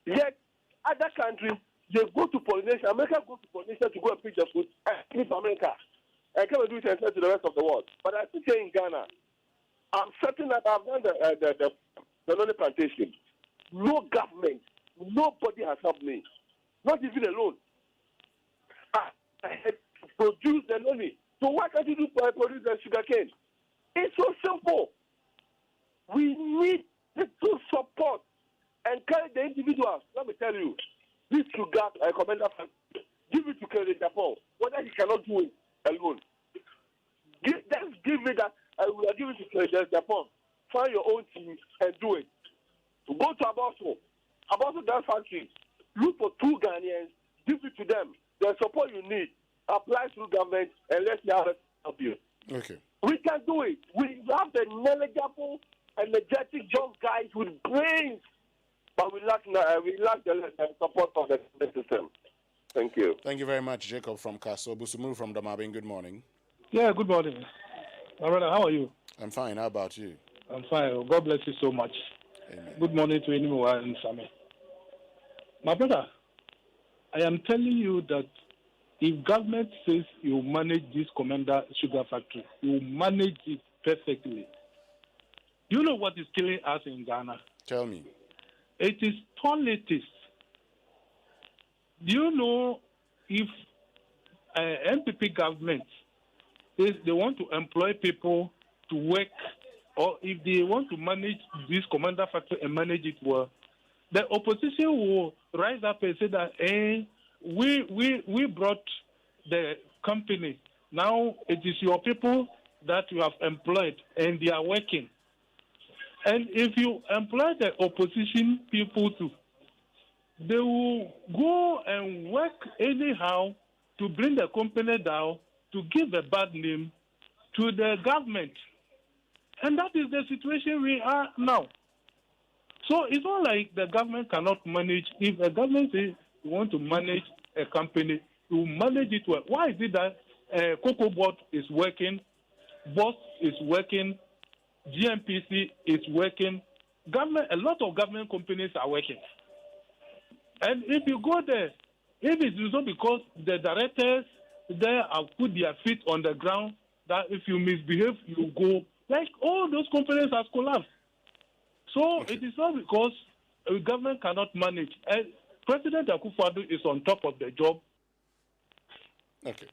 Yet, other countries, they go to Polynesia. America goes to Polynesia to go and pick the food and leave America and come and do it and sell to the rest of the world. But I still here in Ghana, I'm certain that I've done the lonely plantation. No government, nobody has helped me, not even alone. I had to produce the lonely. So why can't you produce the sugar cane? It's so simple. We need to support and carry the individuals. Let me tell you, this sugar, Commenda, give it to Kerry Japan, whether he cannot do it alone. Give it that. We are giving it to Japan. Find your own team and do it. Go to Aboso that factory. Look for 2 Ghanaians. Give it to them. The support you need. Apply through government and let's see how it help you. Okay. We can do it. We have the knowledgeable, energetic young guys with brains, but we lack the support of the system. Thank you. Thank you very much, Jacob from Kaso. Busumuru from Damabin, good morning. Yeah, good morning. My brother, how are you? I'm fine. How about you? I'm fine. God bless you so much. Amen. Good morning to anyone and Sammy. My brother, I am telling you that if government says you manage this Commenda sugar factory, you manage it perfectly. You know what is killing us in Ghana? Tell me. It is politics. Do you know if MPP government, if they want to employ people to work, or if they want to manage this Commenda factory and manage it well, the opposition will rise up and say that, we brought the company. Now it is your people that you have employed and they are working. And if you employ the opposition people too, they will go and work anyhow to bring the company down, to give a bad name to the government. And that is the situation we are now. So it's not like the government cannot manage. If a government says you want to manage a company, you manage it well. Why is it that Cocoa Board is working, Boss is working, GMPC is working, government, a lot of government companies are working. And if you go there, if it's also because the directors there have put their feet on the ground, that if you misbehave, you go. Like all those companies have collapsed. So it is not because the government cannot manage. And President Akufo-Addo is on top of the job. Okay.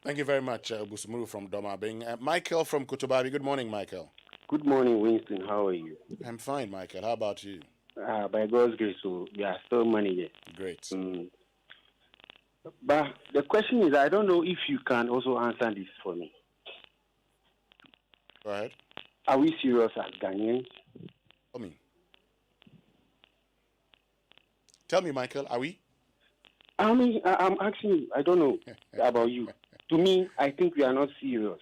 Thank you very much, Busumuru from Domabing. Michael from Kutubabi. Good morning, Michael. Good morning, Winston. How are you? I'm fine, Michael. How about you? By God's grace, so we are still managing. Great. But the question is, I don't know if you can also answer this for me. Go ahead. Are we serious as Ghanaians? Tell me, Michael, are we? I mean, I'm asking you. I don't know about you. To me, I think we are not serious.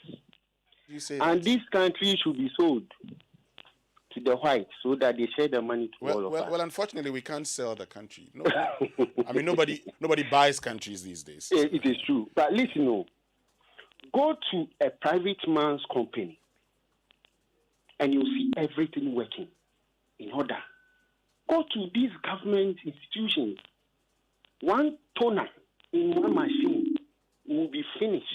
You say and that. This country should be sold to the whites so that they share the money to all of us. Well, unfortunately, we can't sell the country. No, I mean, nobody buys countries these days. It is true. But listen, go to a private man's company and you see everything working in order. Go to these government institutions. One toner in one machine will be finished.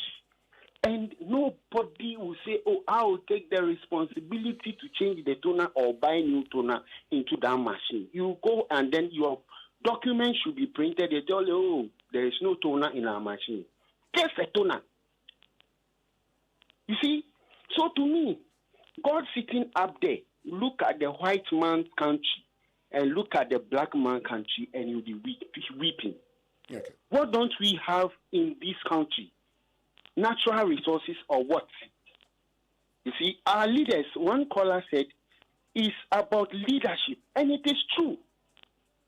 And nobody will say, I will take the responsibility to change the toner or buy new toner into that machine. You go and then your document should be printed. They tell you, there is no toner in our machine. Guess a toner. You see? So to me, God sitting up there, look at the white man's country and look at the black man's country and you'll be weeping. Okay. What don't we have in this country? Natural resources or what? You see, our leaders, one caller said, is about leadership. And it is true.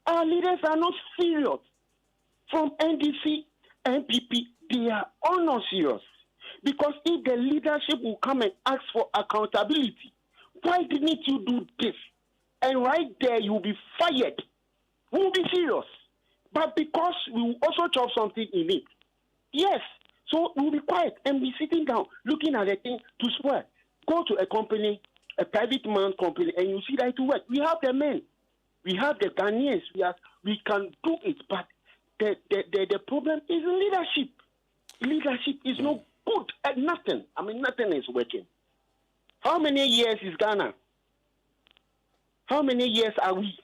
Our leaders are not serious. From NDC, NPP, they are all not serious. Because if the leadership will come and ask for accountability, why didn't you do this? And right there, you will be fired. We will be serious. But because we will also chop something in it. Yes. So we'll be quiet and be sitting down, looking at the thing to swear. Go to a company, a private man company, and you see that it will work. We have the men. We have the Ghanaians. We can do it. But the problem is leadership. Leadership is no good at nothing. I mean, nothing is working. How many years is Ghana? How many years are we?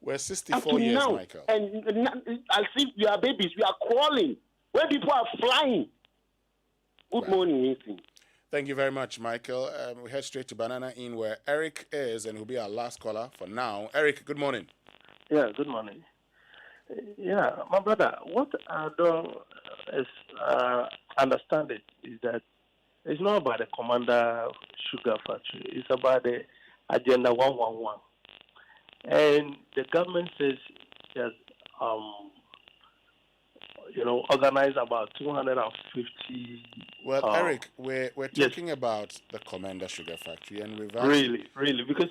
We're 64 Up to years, now, Michael. And as if we are babies, we are crawling. Where people are flying. Good morning, Nathan. Thank you very much, Michael. We head straight to Banana Inn where Eric is, and he'll be our last caller for now. Eric, good morning. Yeah, good morning. Yeah, my brother, what I don't understand is that it's not about the Commenda sugar factory. It's about the Agenda 111. And the government says yes, organize about 250. Well, Eric, we're talking about the Commenda sugar factory, and we've really, because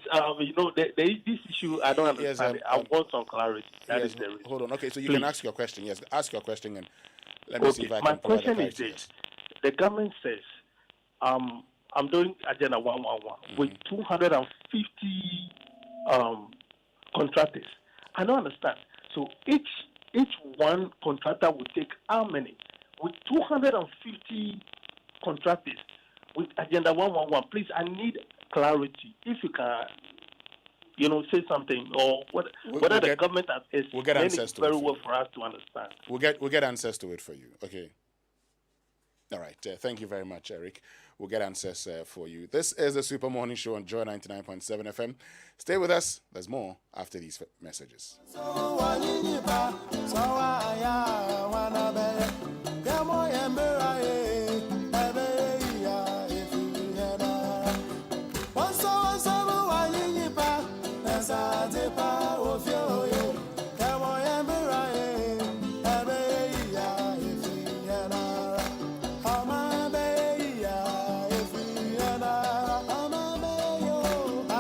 there is this issue I don't understand. I want some clarity. That is the reason. Hold on. Okay, so you Please. can ask your question. Yes, ask your question, and let me see if I My can provide question the is clarity. this: the government says, I'm doing Agenda 111 with 250 contractors. I don't understand. So each each one contractor will take how many? With 250 contractors, with Agenda 111, please, I need clarity. If you can, say something, or whether the government has explained it very well for us to understand. We'll get answers to it for you. Okay. All right. Thank you very much, Eric. We'll get answers for you. This is the Super Morning Show on Joy 99.7 FM. Stay with us. There's more after these messages. Once